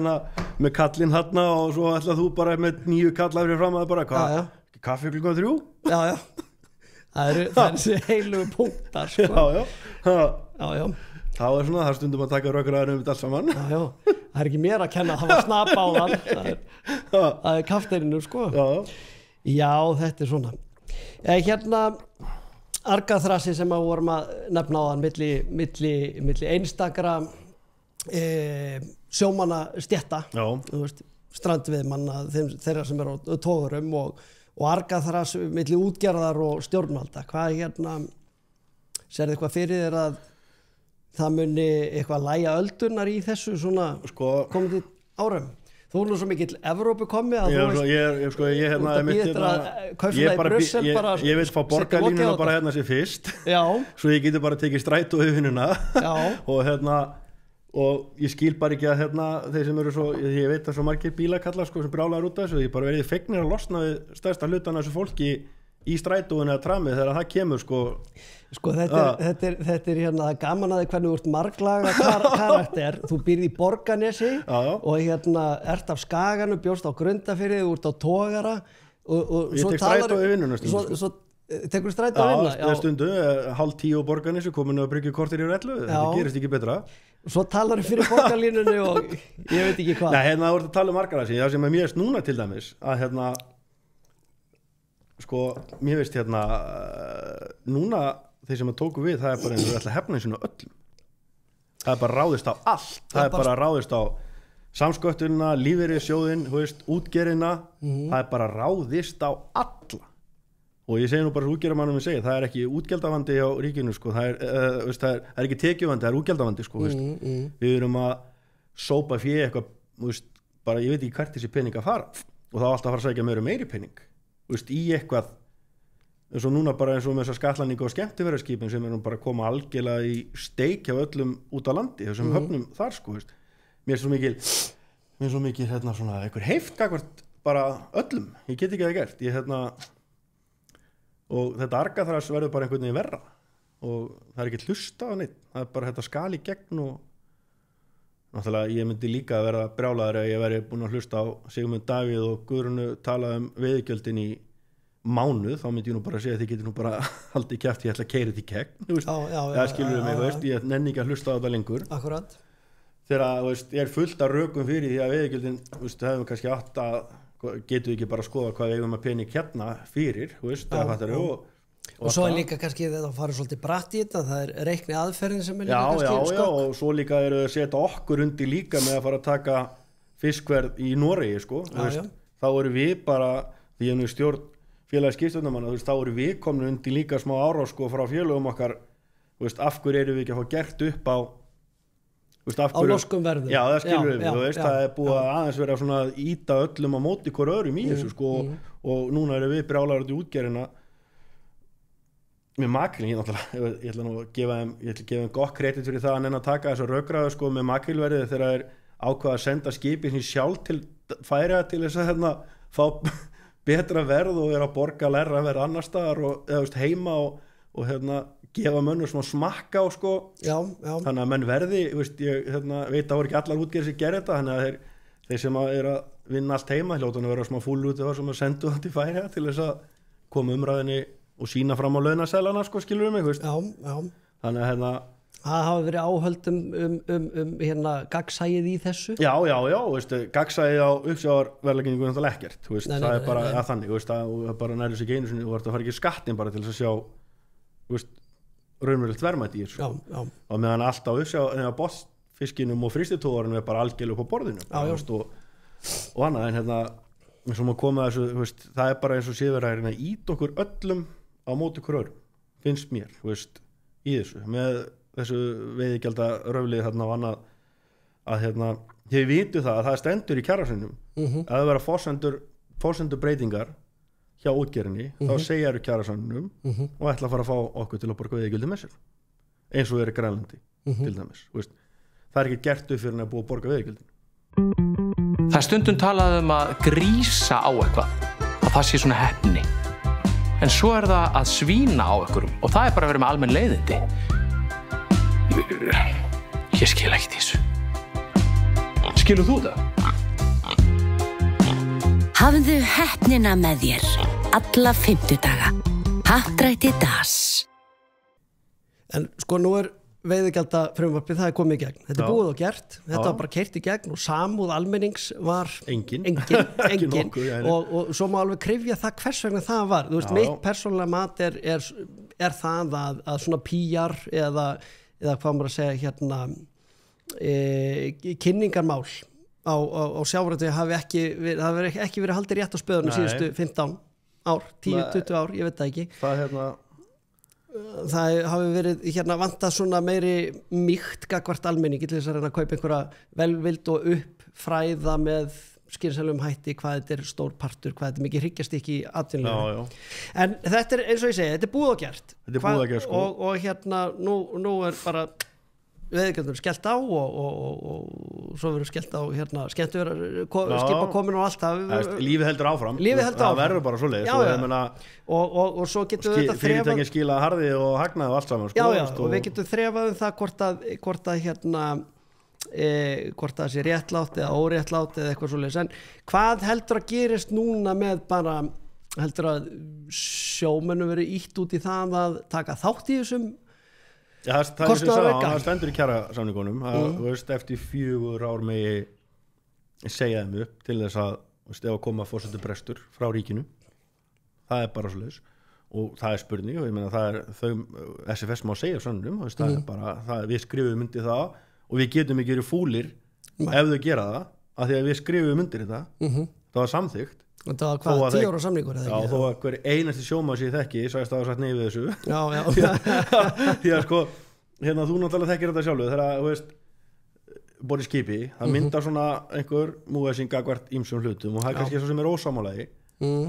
með kallinn og svo ætla þú bara með 9 kallar fyrir fram að bara, hvað, kaffi klukkan 3? Já, það er þessi heilugu punktar sko. Já. Þá svona, það stundum að taka rökkraðar þetta allt saman. Já, það ekki mér að kenna, það var snap á þann, það er kafteininu sko. Já, þetta er svona. Argaþrasi sem að vorum að nefna á hann milli einstakra sjómanna stétta strandveiðmanna þeirra sem eru á togurum og argaþras milli útgerðar og stjórnvalda hvað sérðu eitthvað fyrir þér að það muni eitthvað lægja öldunar í þessu svona komandi árum þú nú svo mikill Evrópu komi að ég vil fá borgarlínuna bara sér fyrst svo ég geti bara tekið strætó yfir vinnuna og ég skil bara ekki að þeir sem eru svo, ég veit að svo margir bílakallar sko, sem brjálaður út af þessu, ég bara verið fegnir að losna við stærsta hlutan af þessu fólki í strætóinu eða tramið þegar það kemur sko þetta er gaman að þið hvernig þú ert marglaga karakter þú býrð í Borgarnesi og ert af Skaganum, bjóst á Grundarfirði þú ert á togara og ég tek strætó í vinnuna svo tekur strætó í vinnuna stundu, 9:30 á Borgarnesi kominu að bryggja kortir í 11 þetta gerist ekki betra svo talar þið fyrir borgarlínunni og ég veit ekki hvað það voru að tala margar það sem er mjög núna til dæmis að sko, mér veist núna þeir sem að tóku við, það bara eins og ætla að hefna eins og öllum það bara ráðist á allt það bara ráðist á samsköttunina, lífeyrissjóðinn útgerðina, það bara ráðist á alla og ég segi nú bara útgerðarmannum að segja, það ekki útgjaldavandi á ríkinu sko, það er ekki tekjuvandi, það er útgjaldavandi sko, við erum að sópa fyrir eitthvað bara ég veit ekki hvert þessi pening að fara og það alltaf að fara að sækja meiri pening í eitthvað eins og núna bara eins og með þessa skatlaningu og skemmtiferðarskipin sem bara að koma algjörlega í steik hjá öllum út á landi þessum höfnum þar sko mér er svo mikil svona einhver heift gagvart bara öllum ég get ekki það gert og þetta argaþras verður bara einhvern veginn verra og það er ekki hlusta á neitt það er bara þetta skal í gegn og náttúrulega ég myndi líka að vera brjálaður ef ég væri búin að hlusta á Sigmund Davíð og Guðrúnu tala veiðigjöldin í mánuð, þá myndi ég nú bara segja að þið getur nú bara haldið kjafti, ég ætla að keyra þetta í gegn það skilur mig, ég nenni ekki að hlusta á þetta lengur akkurat þegar ég er fullt af rökum fyrir því að veiðigjöldin hefum kannski átt að getum við ekki bara að skoða hvað við eigum að pening fyrir og svo er líka kannski þetta að fara svolítið bratt í þetta það er reikni aðferðin sem er líka kannski já, og svo líka eru að setja okkur undir líka með að fara að taka fiskverð í Noregi sko þá eru við bara, því ég nú stjórn félagi skipstjórnarmanna, þá eru við komin undir líka smá árás sko frá félögum okkar af hverju eru við ekki að fá gert upp á á norskum verðum já, það skilur við, það er búið að aðeins vera svona að íta öllum á móti hver öðrum í þessu sko og núna eru við brjálaður út í útgerðina með makrílinn, ég ætla nú að gefa þeim gott kredit fyrir það að nenn að taka þess að rökræðu sko með makrílverðið þegar það er ákvað að senda skipið sín sjálf til Færeyja til þess að fá betra verð og vera að borga lærra verð annar staðar og heima og gefa mönnum svona smakka á sko þannig að menn verði ég veit að voru ekki allar útgerðir sem gerir þetta þannig að þeir sem er að vinna allt heima hljótan að vera smá fúll út sem að sendu það til Færeyja til þess að koma umræðinni og sína fram á launaselana sko skilur mig þannig að það hafa verið áhöld gagnsæið í þessu já, gagnsæið á uppsjávarverðleggingu er náttúrulega ekkert það er bara þannig það bara nærður sig ekki einu sinni þú ert að fara ekki skattin bara til þess að sjá raunverulegt verðmæti í þessu og meðan alltaf botnfiskinum og fristitóðurinn bara algjörlega upp á borðinu og annað en eins og maður komið að þessu það bara eins og séður að ít okkur öllum á móti hver öðrum finnst mér í þessu með þessu veiðigjalda röflið þarna og annað að þið vitu það að það stendur í kjarasamningnum að það vera forsendur breytingar hjá útgerðinni þá segja eru kjarasamningnum og ætla að fara að fá okkur til að borga veiðigjaldi með sér eins og er í Grænlandi til dæmis það er ekki gert upp fyrir að búa að borga veiðigjaldin. Það er stundum talað að grísa á eitthvað að það sé svona heppni en svo er það að svína á einhverjum og það er bara að vera með almenn leiðindi. Ég skil ekki þessu. Skilur þú það? Hafðu heppnina með þér alla 50 daga. Happdrætti DAS. En sko nú veiðigjaldafrumvarpið það komið í gegn. Þetta búið og gert. Þetta var bara keyrt í gegn og samúð almennings var engin. og svo má alveg kryfja það hvers vegna það var. Þú veist, mitt persónulega mat er það að svona PR eða hvað maður að segja kynningarmál á sjávarútvegi hafi ekki verið haldið rétt á spöðunum síðustu 15 ár, 10-20 ár, ég veit það ekki. Það hafi verið vantað svona meiri mýkt gagnvart almenningi til þess að reyna að kaupa einhverja velvild og uppfræða með skynsamlegum hætti hvað þetta er stór partur, hvað þetta er mikið hryggjastykki í atvinnulífinu. En þetta er eins og ég segi, þetta er búið og gert. Þetta er búið og gert sko. Og nú er bara veiðigjöldum skellt á og svo verður skellt á skemmtu skipa komin og allt lífið heldur áfram það verður bara svoleiðis og svo getur við þetta fyrirtækin skila harði og hagnaði og allt saman og við getum þrefað það hvort það sé réttlátt eða óréttlátt eða eitthvað svoleiðis en hvað heldur að gerist núna með bara heldur að sjómennum verið ítt út í það að taka þátt í þessum það stendur í kjarasamningunum eftir 4 ár megi segja þeim upp til þess að ef að koma forsetubrestur frá ríkinu það er bara svoleiðis og það er spurning og ég meina það er SFS má segja samningnum það er bara við skrifum undir það og við getum ekki verið fúlir ef þau gera það af því að við skrifum undir þetta það var samþykkt þetta var hvað, 10 ára samningur eða ekki? Já, þó að hver einasti sjómaður sé þekki sagðist að það var satt neyfið þessu því að sko þú náttúrulega þekkir þetta sjálfu þegar þú veist borið skipi, það myndar svona einhver múðesing gagvart ýmsum hlutum og það er kannski svo sem er ósamálagi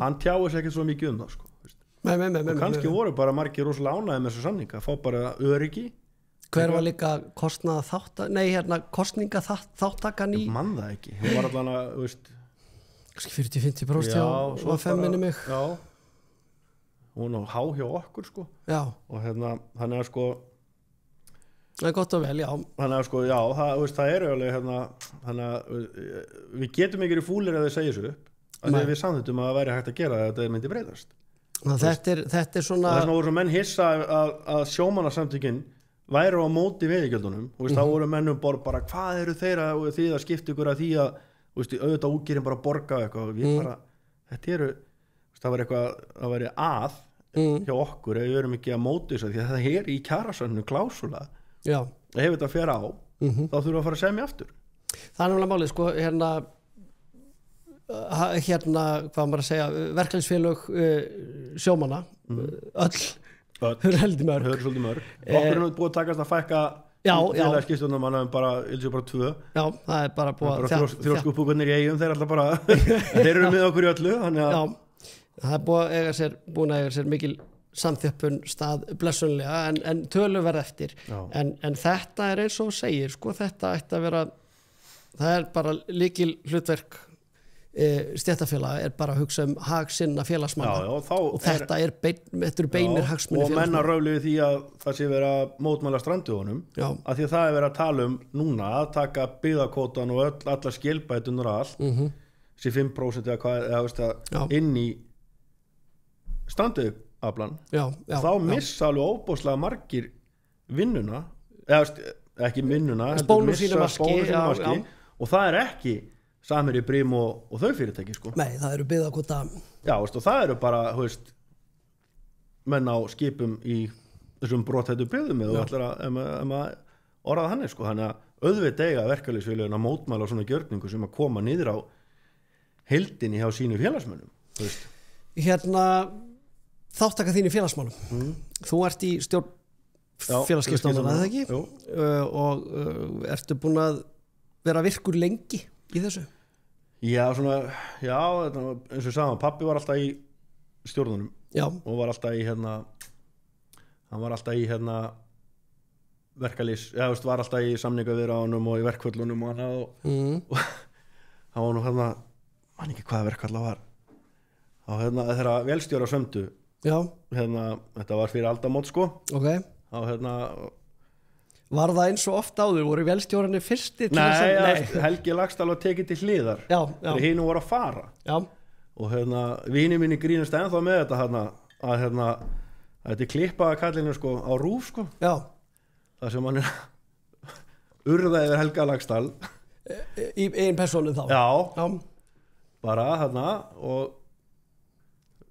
hann tjáir sér ekkert svo mikið það sko. Og kannski voru bara margir rosalega ánægðir með þessu samninga, fá bara öryggi. Hver var líka kostninga þáttakan í? Ég man það ekki, hún var allan að kannski 40-50% hjá femminni mig. Já, hún á há hjá okkur sko. Já. Og þannig að sko það er gott og vel, já. Þannig að sko, já, það er alveg þannig að við getum ekki verið fúlir ef þau segja þessu upp af því að við samþykktum að það væri hægt að gera þetta myndi breytast. Þetta er svona þess vegna voru menn hissa að sjómannasamtökin væru á móti veiðigjöldunum og þá voru mennum bara hvað eru þeir að skipta ykkur að því að auðvitað útgerðin bara borga eitthvað við bara, það var eitthvað að væri hjá okkur ef við erum ekki að móti þess að því að það er í kjarasamningnum klásúla ef þetta fer á þá þurfum við að fara að semja aftur. Það er náttúrulega málið sko hvað maður að segja verkefnisfélög sjómanna öll heldur mörg okkur er búið að takast að fækka skipstjórnum bara 2 það er bara búið að þrjóskupúkarnir í eigum þeir alltaf bara þeir eru með okkur í öllu það er búin að eiga sér mikil samþjöppun stað blessunlega en tölu verð eftir en þetta er eins og segir sko, þetta ætti að vera það er bara lykil hlutverk stéttarfélag er bara að hugsa hag sinna félagsmanna og þetta eru beinir hagsmunir og menna röflu því að það sé vera mótmæla strandjóðunum af því að það er verið að tala núna að taka byggðakvótan og allar skilbætunar allt sé 5% eða inn í strandjóðaflan þá missa alveg óbúslega margir vinnuna eða ekki vinnuna spónusínumaski og það er ekki Samherji, Brim og þau fyrirtæki sko. Nei, það eru byggðakvóta og það eru bara menn á skipum í þessum brothættu byggðum með og allir að maður orðað hann sko, þannig að auðvitað eiga verkalýðsfélögin að mótmæla svona gjörningu sem að koma niður á heildinni hjá sínu félagsmönnum þáttaka þín í félagsmálum þú ert í stjórn félagsskipstofnana, eða ekki? Og ertu búin að vera virkur lengi í þessu? Já, eins og sagðan, pappi var alltaf í stjórnunum og var alltaf í hann var alltaf í verkalýs, var alltaf í samningaviðræðunum og í verkföllunum og hann og hann var nú man ekki hvaða verkfall það var á þeirra velstjóra sömdu þetta var fyrir aldamót sko á Var það eins og oft áður, voru velstjórarnir fyrsti til Nei, Helgi Laxdal var tekið til hliðar þegar hinu voru að fara og vini minni grínast ennþá með þetta að þetta klippaði kallinu sko á RÚV sko það sem hann urðaði yfir Helga Laxdal í einn persónu þá bara og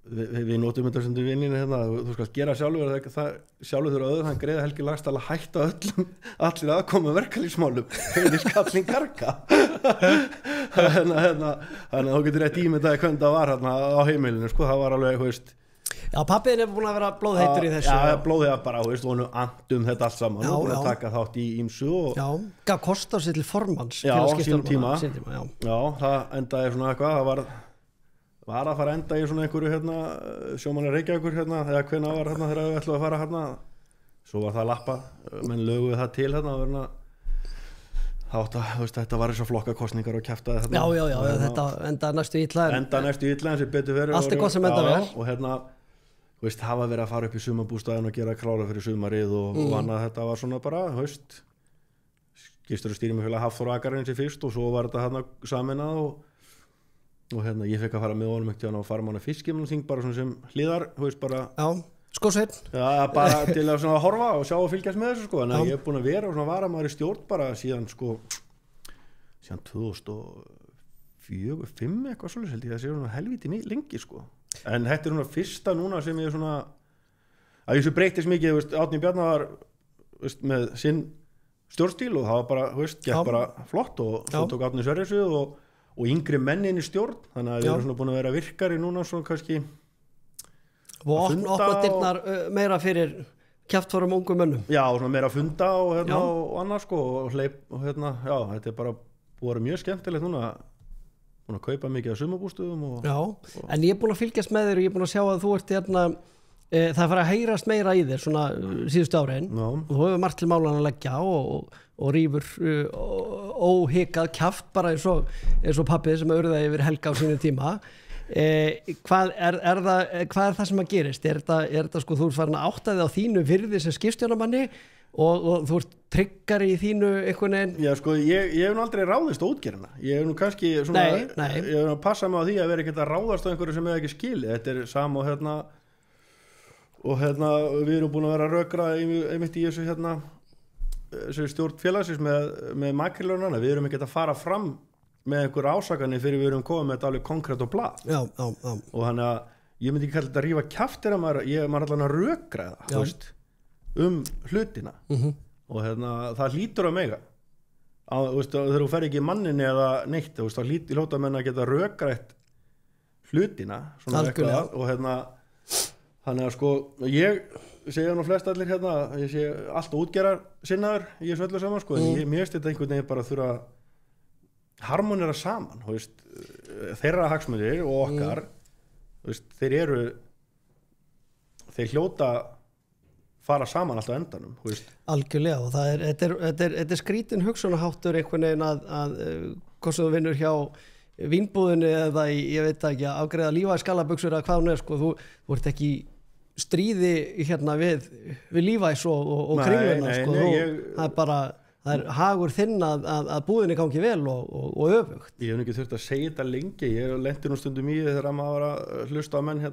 við notum þetta sem vinninu þú skal gera sjálfur sjálfur þurfa öður, hann greiði Helgi Laxdal að hætta allir aðkoma verkalýðsmálum heiði skallin karka þannig að þú getur rétt ímyndaði hvernig það var á heimilinu sko, það var alveg pappiðin er búin að vera blóðheitur í þessu blóðið bara, vonu andum þetta allt saman og búin að taka þátt í ýmsu gaf kost á sér til formans sín tíma það endaði svona eitthvað það var að fara að enda í svona einhverju sjómanni Reykjavíkur eða hvenær var þegar við ætlum að fara svo var það lappa menn löguðu það til þetta var eins og flokkakostningar og kjaftaði þetta endaði næstu illa en sem betur verið allt gott sem enda vel og það var verið að fara upp í sumarbústaðin og gera klára fyrir sumarið og annað þetta var svona bara skipstjóri stýrimannafélag Hafþór Akarins í fyrst og svo var þetta saminað og ég fekk að fara með honum ekkert og fara manna fiskimannþing bara svona sem hliðar skósveinn bara til að svona horfa og sjá og fylgjast með þessu sko en ég er búin að vera og svona varamaður í stjórn bara síðan 2004-05 eitthvað svolítið held ég að sé svona helviti lengi sko en þetta er svona fyrsta núna sem ég svona að þessu breytist mikið Árni Bjarnar var með sinn stjórnstíl og það var bara gekk bara flott og svo tók Árni Sverrisson og yngri mennin í stjórn þannig að við erum svona búin að vera virkari núna svona kannski og opna dyrnar meira fyrir kjaftfórum ungum mönnum og svona meira að funda og annað sko og þetta er bara búið að vera mjög skemmtilegt núna búin að kaupa mikið af sumarbústöðum en ég er búin að fylgjast með þér og ég er búin að sjá að þú ert það fara að heyrast meira í þér svona síðustu árin og þú hefur margt til málan að leggja og rýfur óhikað kjaft bara eins og pappið sem urðaði yfir Helga á sínum tíma hvað er það sem að gerist er þetta sko þú ert farin að átta þig á þínu virði sem skipstjóramanni og þú ert tryggari í þínu einhvern veginn sko ég hef nú aldrei ráðist á útgerðina ég hef nú kannski svona ég hef nú að passa mig á því að vera ekkert að ráðast á einhverju sem hefur ekki skilið þetta er sama og við erum búin að vera að rökra einmitt í þessu stjórn félagsins með makrílunana við erum ekki að fara fram með einhver ásakanir fyrir við erum komið með þetta alveg konkrétt og blað og þannig að ég myndi ekki kalla þetta að rífa kjaftir að maður allan að rökra hlutina og það hlýtur að mega þegar þú fer ekki í manninni eða neitt þá hljóta menn að geta rökrætt hlutina og þannig að sko ég segja nú flest allir ég sé alltaf útgerar sinnaður í þessu öllu saman sko en mér finnst þetta einhvern veginn bara þurfa að harmonera saman þeirra hagsmunir og okkar þeir hljóta fara saman alltaf endanum algjörlega og þetta er skrítin hugsunaháttur einhvern veginn að hvort sem þú vinnur hjá vínbúðinni eða ég veit ekki að afgreiða lífæði skalabuxur eða hvað hún er sko þú ert ekki stríði við lífæs og kringluna sko það er bara það er hagur þinn að búðinni gangi vel og öfugt ég hef ekki þurft að segja þetta lengi ég lenti nú stundum í þegar maður var að hlusta á menn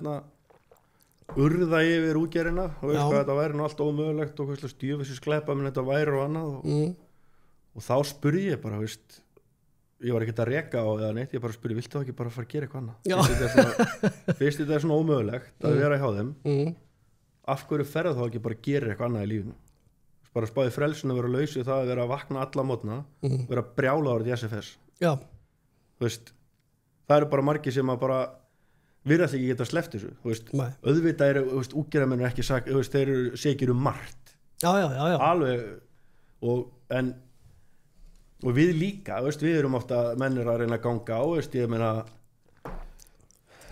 urða yfir útgerina og veist hvað þetta væri nú allt ómögulegt og stjöfisins sklepa menn þetta væri og annað og þá spurði ég bara ég var ekkert að reka á eða neitt ég bara spurði viltu þá ekki bara fara að gera eitthvað annað fyrst þetta er svona ómögulegt að vera hjá þeim af hverju ferð þá ekki bara gerir eitthvað annað í lífinu bara spáði frelsinu að vera laus við það að vera að vakna alla mótna vera brjálaður í SFS Já. Þú veist, það eru bara margir sem að bara virðast ekki geta sleppt þessu þú veist, auðvitað eru útgerðarmenn ekki þeir eru segir margt já. Alveg og við líka við erum ofta mennir að reyna að ganga á ég meina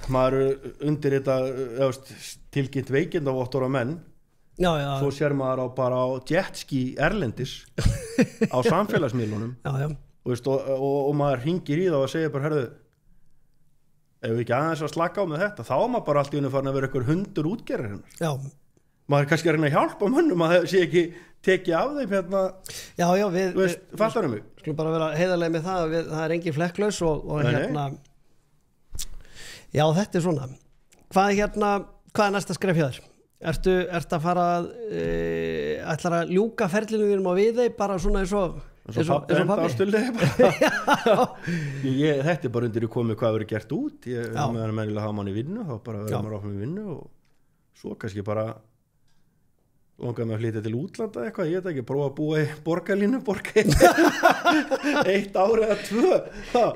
maður undir þetta tilkynnt veikindavottor á menn Já. Svo sér maður bara á jetski erlendis á samfélagsmiðlunum og maður hringir í það og segir bara herðu ef við ekki aðeins að slaka á með þetta þá er maður bara allt í unni farin að vera ykkur 100 útgerðir hennar Já. Maður er kannski að reyna að hjálpa mönnum að það sé ekki tekið af þeim hérna Já, við fattarum mig skulum bara vera heiðarlega með það það er engin flekklaus og hérna já, þetta svona hvað er næsta skref hjá þér? Ertu að fara ætlar að ljúka ferlinu þínum á Viðey bara svona eins og pappi þetta er bara undir í komið hvað verið gert út meðan mennilega hafa mann í vinnu þá bara verður maður áfram í vinnu og svo kannski bara langaði mig að flytja til útlanda eitthvað, ég veit ekki, prófa að búa í borgarlínu 1 ár eða 2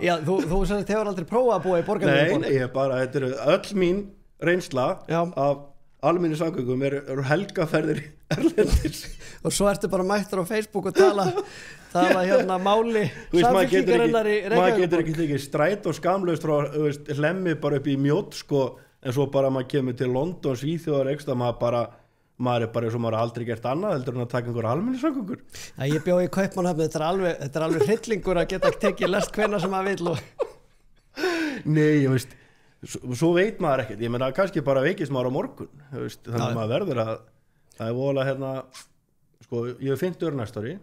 Já, þú sagðist hefur aldrei prófað að búa í borgarlínu Nei, ég bara, þetta eru öll mín reynsla af almenni samgöngum eru helgaferðir erlendis og svo ertu bara mættur á Facebook og tala hérna máli samfélkingarinnar í Reykjavík maður getur ekki tekið stræt og skamlaust frá hlemmi bara upp í Mjótt en svo bara maður kemur til London, Svíþjóðar ekstra maður er bara eins og maður aldrei gert annað heldur en að taka einhver almenni samgöngur Ég bjó í Kaupmannahöfn, þetta er alveg hryllingur að geta tekið lest hvenær sem maður vill Nei, ég veist svo veit maður ekkert, ég meina kannski bara veikist maður á morgun þannig að maður verður að það er voðalega hérna ég er 50 næsta ári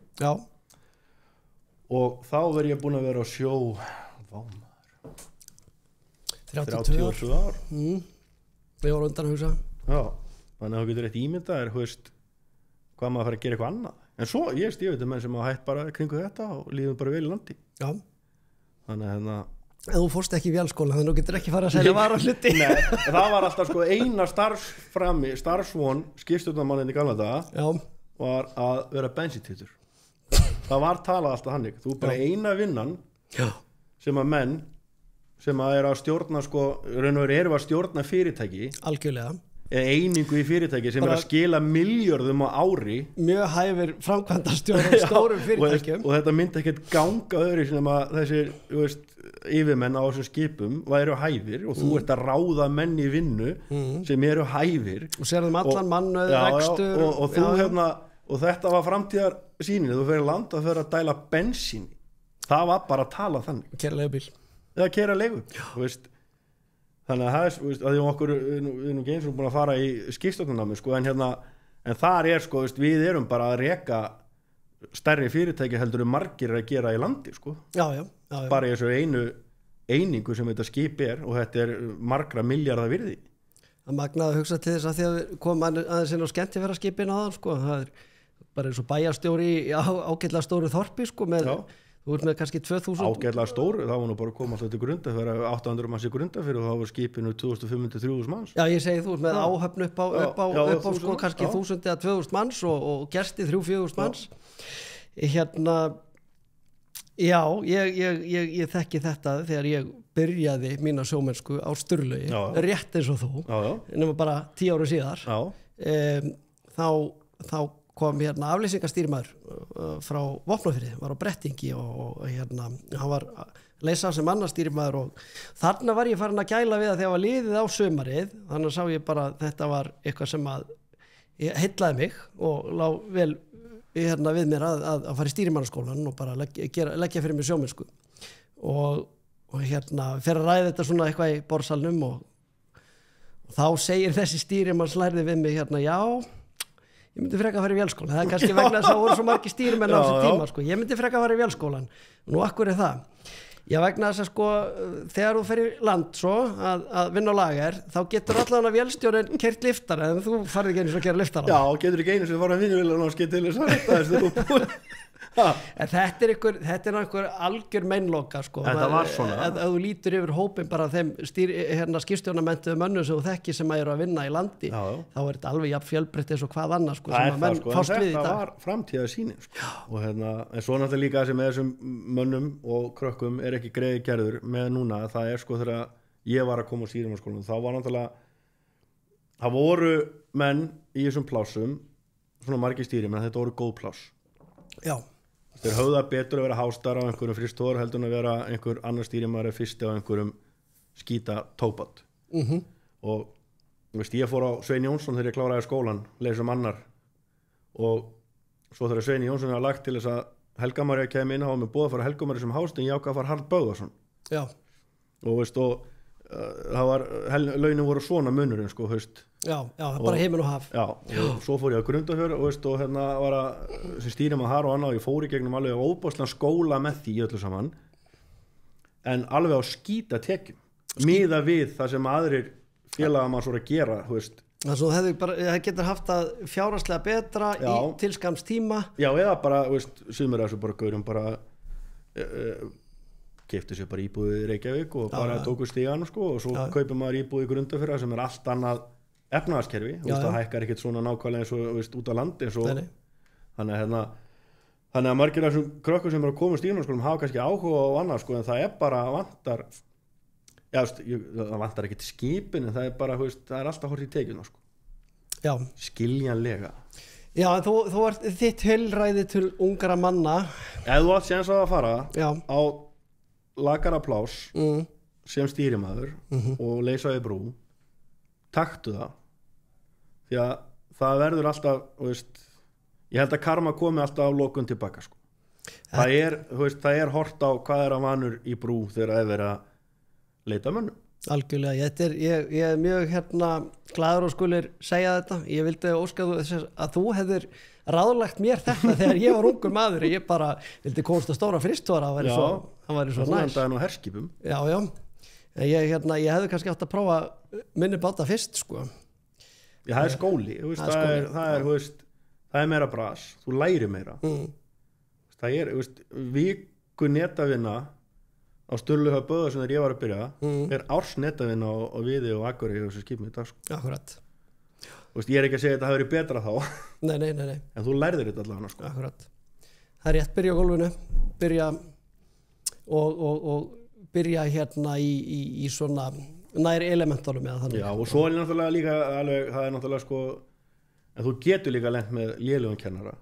og þá verð ég búin að vera á sjó 32 ár Við vorum undan að hugsa þannig að þú getur eitt ímyndað hvað maður fara að gera eitthvað annað en svo, ég veit menn sem hafa hætt bara kringu þetta og lífum bara vel í landi þannig að En þú fórst ekki í vélskóla þannig að þú getur ekki fara að selja varahluti Nei, það var alltaf eina starfsvon skipstjórnarmanninn í gamla daga var að vera bensíntittur það var talað alltaf hannig þú bara eina vinnan sem að menn sem að er að stjórna raun og veru að stjórna fyrirtæki algjörlega einingu í fyrirtæki sem er að skila milljörðum á ári mjög hæfir framkvæmdastjórar stórum fyrirtækjum og þetta myndi ekkert ganga öðru sem að þessir yfirmenn á þessum skipum væru hæfir og þú ert að ráða menn í vinnu sem eru hæfir og sérðum allan mannauð rekstur og þú og þetta var framtíðar sýnin þú fyrir land að fyrir að dæla bensín það var bara að tala þannig keyra leigubíl eða keyra leigu þannig að það er að okkur við erum ekki eins og búin að fara í skipstjórnarnámi en þar við erum bara að reka stærri fyrirtæki heldur margir að gera í landi bara í þessu einingu sem þetta skip og þetta er margra milljarða virði Það magnaði að hugsa til þess að því að kom aðeins inn á skemmtiferðaskipin áðan það er bara eins og bæjarstjóri í ágætlega stóru þorpi þú ert með kannski 2000 ágætlega stóru, það var nú bara að koma alltaf til grunda það var 800 manns í grunda fyrir og það var skipinu 2500-3000 manns Já, ég segi þú ert með áhöfn upp á kannski 1000 eða 2000 manns og gesti 3-4 manns Já, ég þekki þetta þegar ég byrjaði mína sjómennsku á Sturlaugi rétt eins og þú nema bara 10 ára síðar þá kom afleysingastýrimaður frá Vopnafirði, var á Brettingi og hann var leysa sem annarstýrimaður og þarna var ég farin að gæla við að þegar var liðið á sumarið þannig sá ég bara að þetta var eitthvað sem að heillaði mig og lá vel við mér að fara í stýrimannaskólan og bara leggja fyrir mig sjómennsku og fer að ræða þetta svona eitthvað í borðsalnum og þá segir þessi stýrimannslærði við mig já ég myndi freka að fara í vélskólan það er kannski vegna þess að það voru svo margir stýrimenn á þessu tíma ég myndi freka að fara í vélskólan og nú akkur er það vegna þess að þegar þú fer í land svo að vinna á lager þá getur allavega vélstjórinn keyrt liftara en þú farið ekki einu svo að gera liftara getur ekki einu sem fara að vinna til þess að En þetta er einhver algjör meinloka sko. Þetta var svona. Ef þú lítur yfir hópin bara þeim skipstjórnarmenntuðu mönnum sem þú þekki sem eru að vinna í landi, þá er þetta alveg jafn fjölbreytt eins og hvað annað sko, sem að menn fást við í dag. Þetta var framtíðarsýnin sko. Og en svo náttúrulega líka sem með þessum mönnum og krökkum er ekki greiði gerður með núna, það er sko þegar ég var að koma á stýrimannsskólanum, þá var náttúrulega það voru menn í þessum plásum, svona margir stýrimenn, þetta voru góð plás. Já. Þeir höfða betur að vera hástar á einhverjum fristór heldur en að vera einhver annar stýrimari fyrsti á einhverjum skýta tópat. Og veist, ég fór á Svein Jónsson þegar ég kláraði skólan, leið sem annar, og svo þegar Svein Jónsson var lagt til þess að Helga María kemi inn á mig búið að fara Helga María sem hást en ég ákvað að fara Harald Böðvarsson. Já. Og veist, það var, launin voru svona munurinn sko, haust. Já, bara heiminn og haf. Já, og svo fór ég að Grundarfjörð og hérna var að sem stýrim að þar og annað og ég fór í gegnum alveg á óbáslan skóla með því öllu saman en alveg á skýta tekjum miða við það sem aðrir félagar maður svo að gera, þú veist. Það getur haft það fjárhagslega betra í tilskams tíma. Já, eða bara, þú veist, sumir þessu bara gaurum bara keyptu sér bara íbúð í Reykjavík og bara tóku stígan sko, og svo kaupir maður íbúð í Grundarfjörð sem er allt annað efnahagskerfi, það hækkar ekkert svona nákvæmlega eins og veist, út á landi eins og þannig að margir af þessum krökkum sem eru að koma í stýrimannsskólum hafa kannski áhuga á annað sko, en það er bara vantar það vantar ekkert skipin en það er bara, veist, það er alltaf horft í tekjuna sko. Já. Skiljanlega. Já, en þú ert þitt heilræði til ungara manna. Ef þú átt séns að fara á lakara plás sem stýrimaður og leysa í brú, taktu það því að það verður alltaf, veist, ég held að karma komi alltaf á lokun tilbaka sko. Það er hort á hvað er að vanur í brú þegar það er verið að leita mönnum. Algjörlega, ég er mjög glaður og skulir segja þetta. Ég vildi óska að þú hefðir ráðlagt mér þetta þegar ég var ungur maður. Ég bara vildi komast að stóra fristóra, hann væri svo næs. Það er nú herskipum. Já. Ég hefði kannski átt að prófa minni báta fyrst sko. Já, það er skóli, það er meira bras, þú læri meira. Það er viku netavinna á Sturluhöfn Böðvarsson þegar ég var að byrja er árs netavinna á Viði og Akureyri og þessu skipum í dag sko. Akkurat. Ég er ekki að segja að þetta hafi verið betra þá. Nei. En þú lærðir þetta allavega sko. Akkurat. Það er rétt, byrja á gólfinu, byrja og byrja í svona nær elementunum eða þannig. Já, og svo er náttúrulega líka alveg, það er náttúrulega sko, en þú getur líka lent með lélegum kennara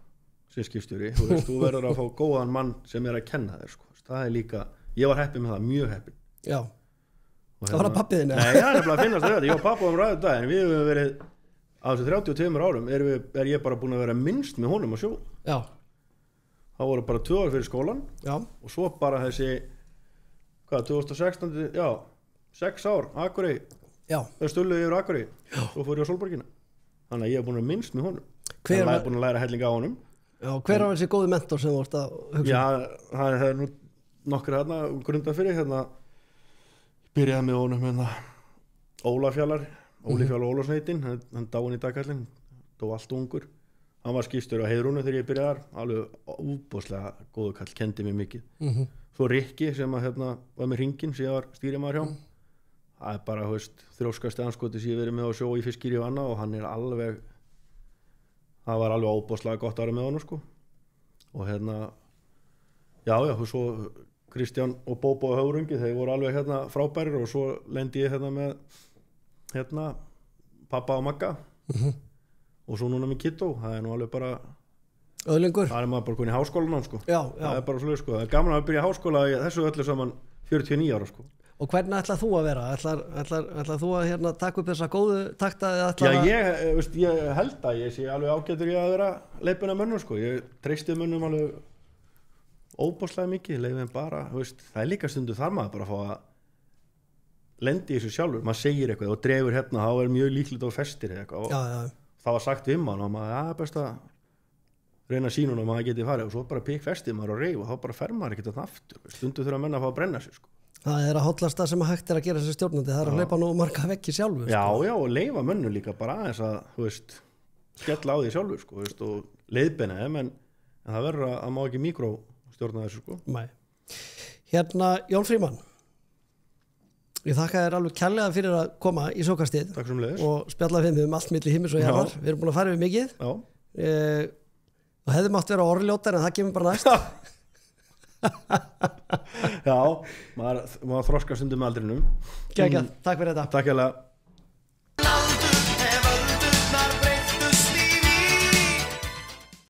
sem skipstjóri, þú verður að fá góðan mann sem er að kenna þér sko. Það er líka, ég var heppinn með það, mjög heppinn. Já. Það var að pappiðin? Nei, það er nefnilega að finnast þetta, ég og pappa ræðu dag, en við hefum verið á þessu 32 árum er ég bara búin að vera minnst með honum á sjó. Já. Það voru bara 2 ár fyrir skólan. Já. Og svo bara þessi 2016, 6 ár, Akureyri. Já. Það stulluði yfir Akureyri. Svo fór ég á Sólborgina. Þannig að ég hef búin að minnst með honum. Þannig að ég hef búin að læra hellinga á honum. Já, hver var þessi góði mentor sem þú vorst að hugsa? Já, það er nú nokkri grundað fyrir. Byrjaði með honum Óli Fjallar Ólafsneitin, hann dáinn í dagkallinn, dó allt ungur. Hann var skipstjóri á Heiðrúnu þegar ég byrjaði þar, alveg óbúslega góður kall, kendi mig mikið. Svo Rikki sem var með hringinn sem ég var stýrimaður hjá. Það er bara, þrjóskasti anskoti sem ég verið með á sjó í fiskiri og annað og hann er alveg, það var alveg óbúslega gott að vera með honum sko. Og svo Kristján og Bóbo og Höfrungi, þeir voru alveg frábærir og svo lendi ég með pappa og Magga og svo núna með Kittó, það er nú alveg bara öðlingur. Það er maður bara komin í háskólanám sko. Já. Það er bara svoleið sko. Það er gaman að byrja háskóla í þessu öllu saman 49 ára sko. Og hvernig ætlað þú að vera? Ætlað þú að taka upp þessa góðu takta? Ég held að ég sé alveg ágætur í að vera leipuna mönnum sko. Ég treysti mönnum alveg óbúslega mikið, leifin bara, það er líka stundu þar maður bara að fá að lendi í þessu sjálfur, maður segir eitthvað og drefur þá er mjög líklegt á festir eitthvað og það var sagt við mann og maður, best að reyna sínuna og maður geti farið og svo bara pikk festið maður og reyf og þá bara fer maður ekkert aftur, stundu þurfa menn að fá að brenna sig sko. Það er að hollast það sem að hægt er að gera þessi stjórnandi, það er að hlaupa nú marga vekki sjálfur sko. Já, og leifa mönnum líka bara aðeins að skella á því sjálfur sko, og leiðbeina þeim, en en það verður að má ekki mikrostjórna þessu sko. Nei. Hérna, Jón Frímann, ég þakka þér alveg kærlega fyrir að koma í sókastið og spjalla við mig allt milli himmins og jarðar. Við erum búin að fara við mikið. Og hefði mátt vera orðljótar en það kemur bara næst. Já, maður þroskar stundum með aldrinum. Takk fyrir þetta. Takk hérlega.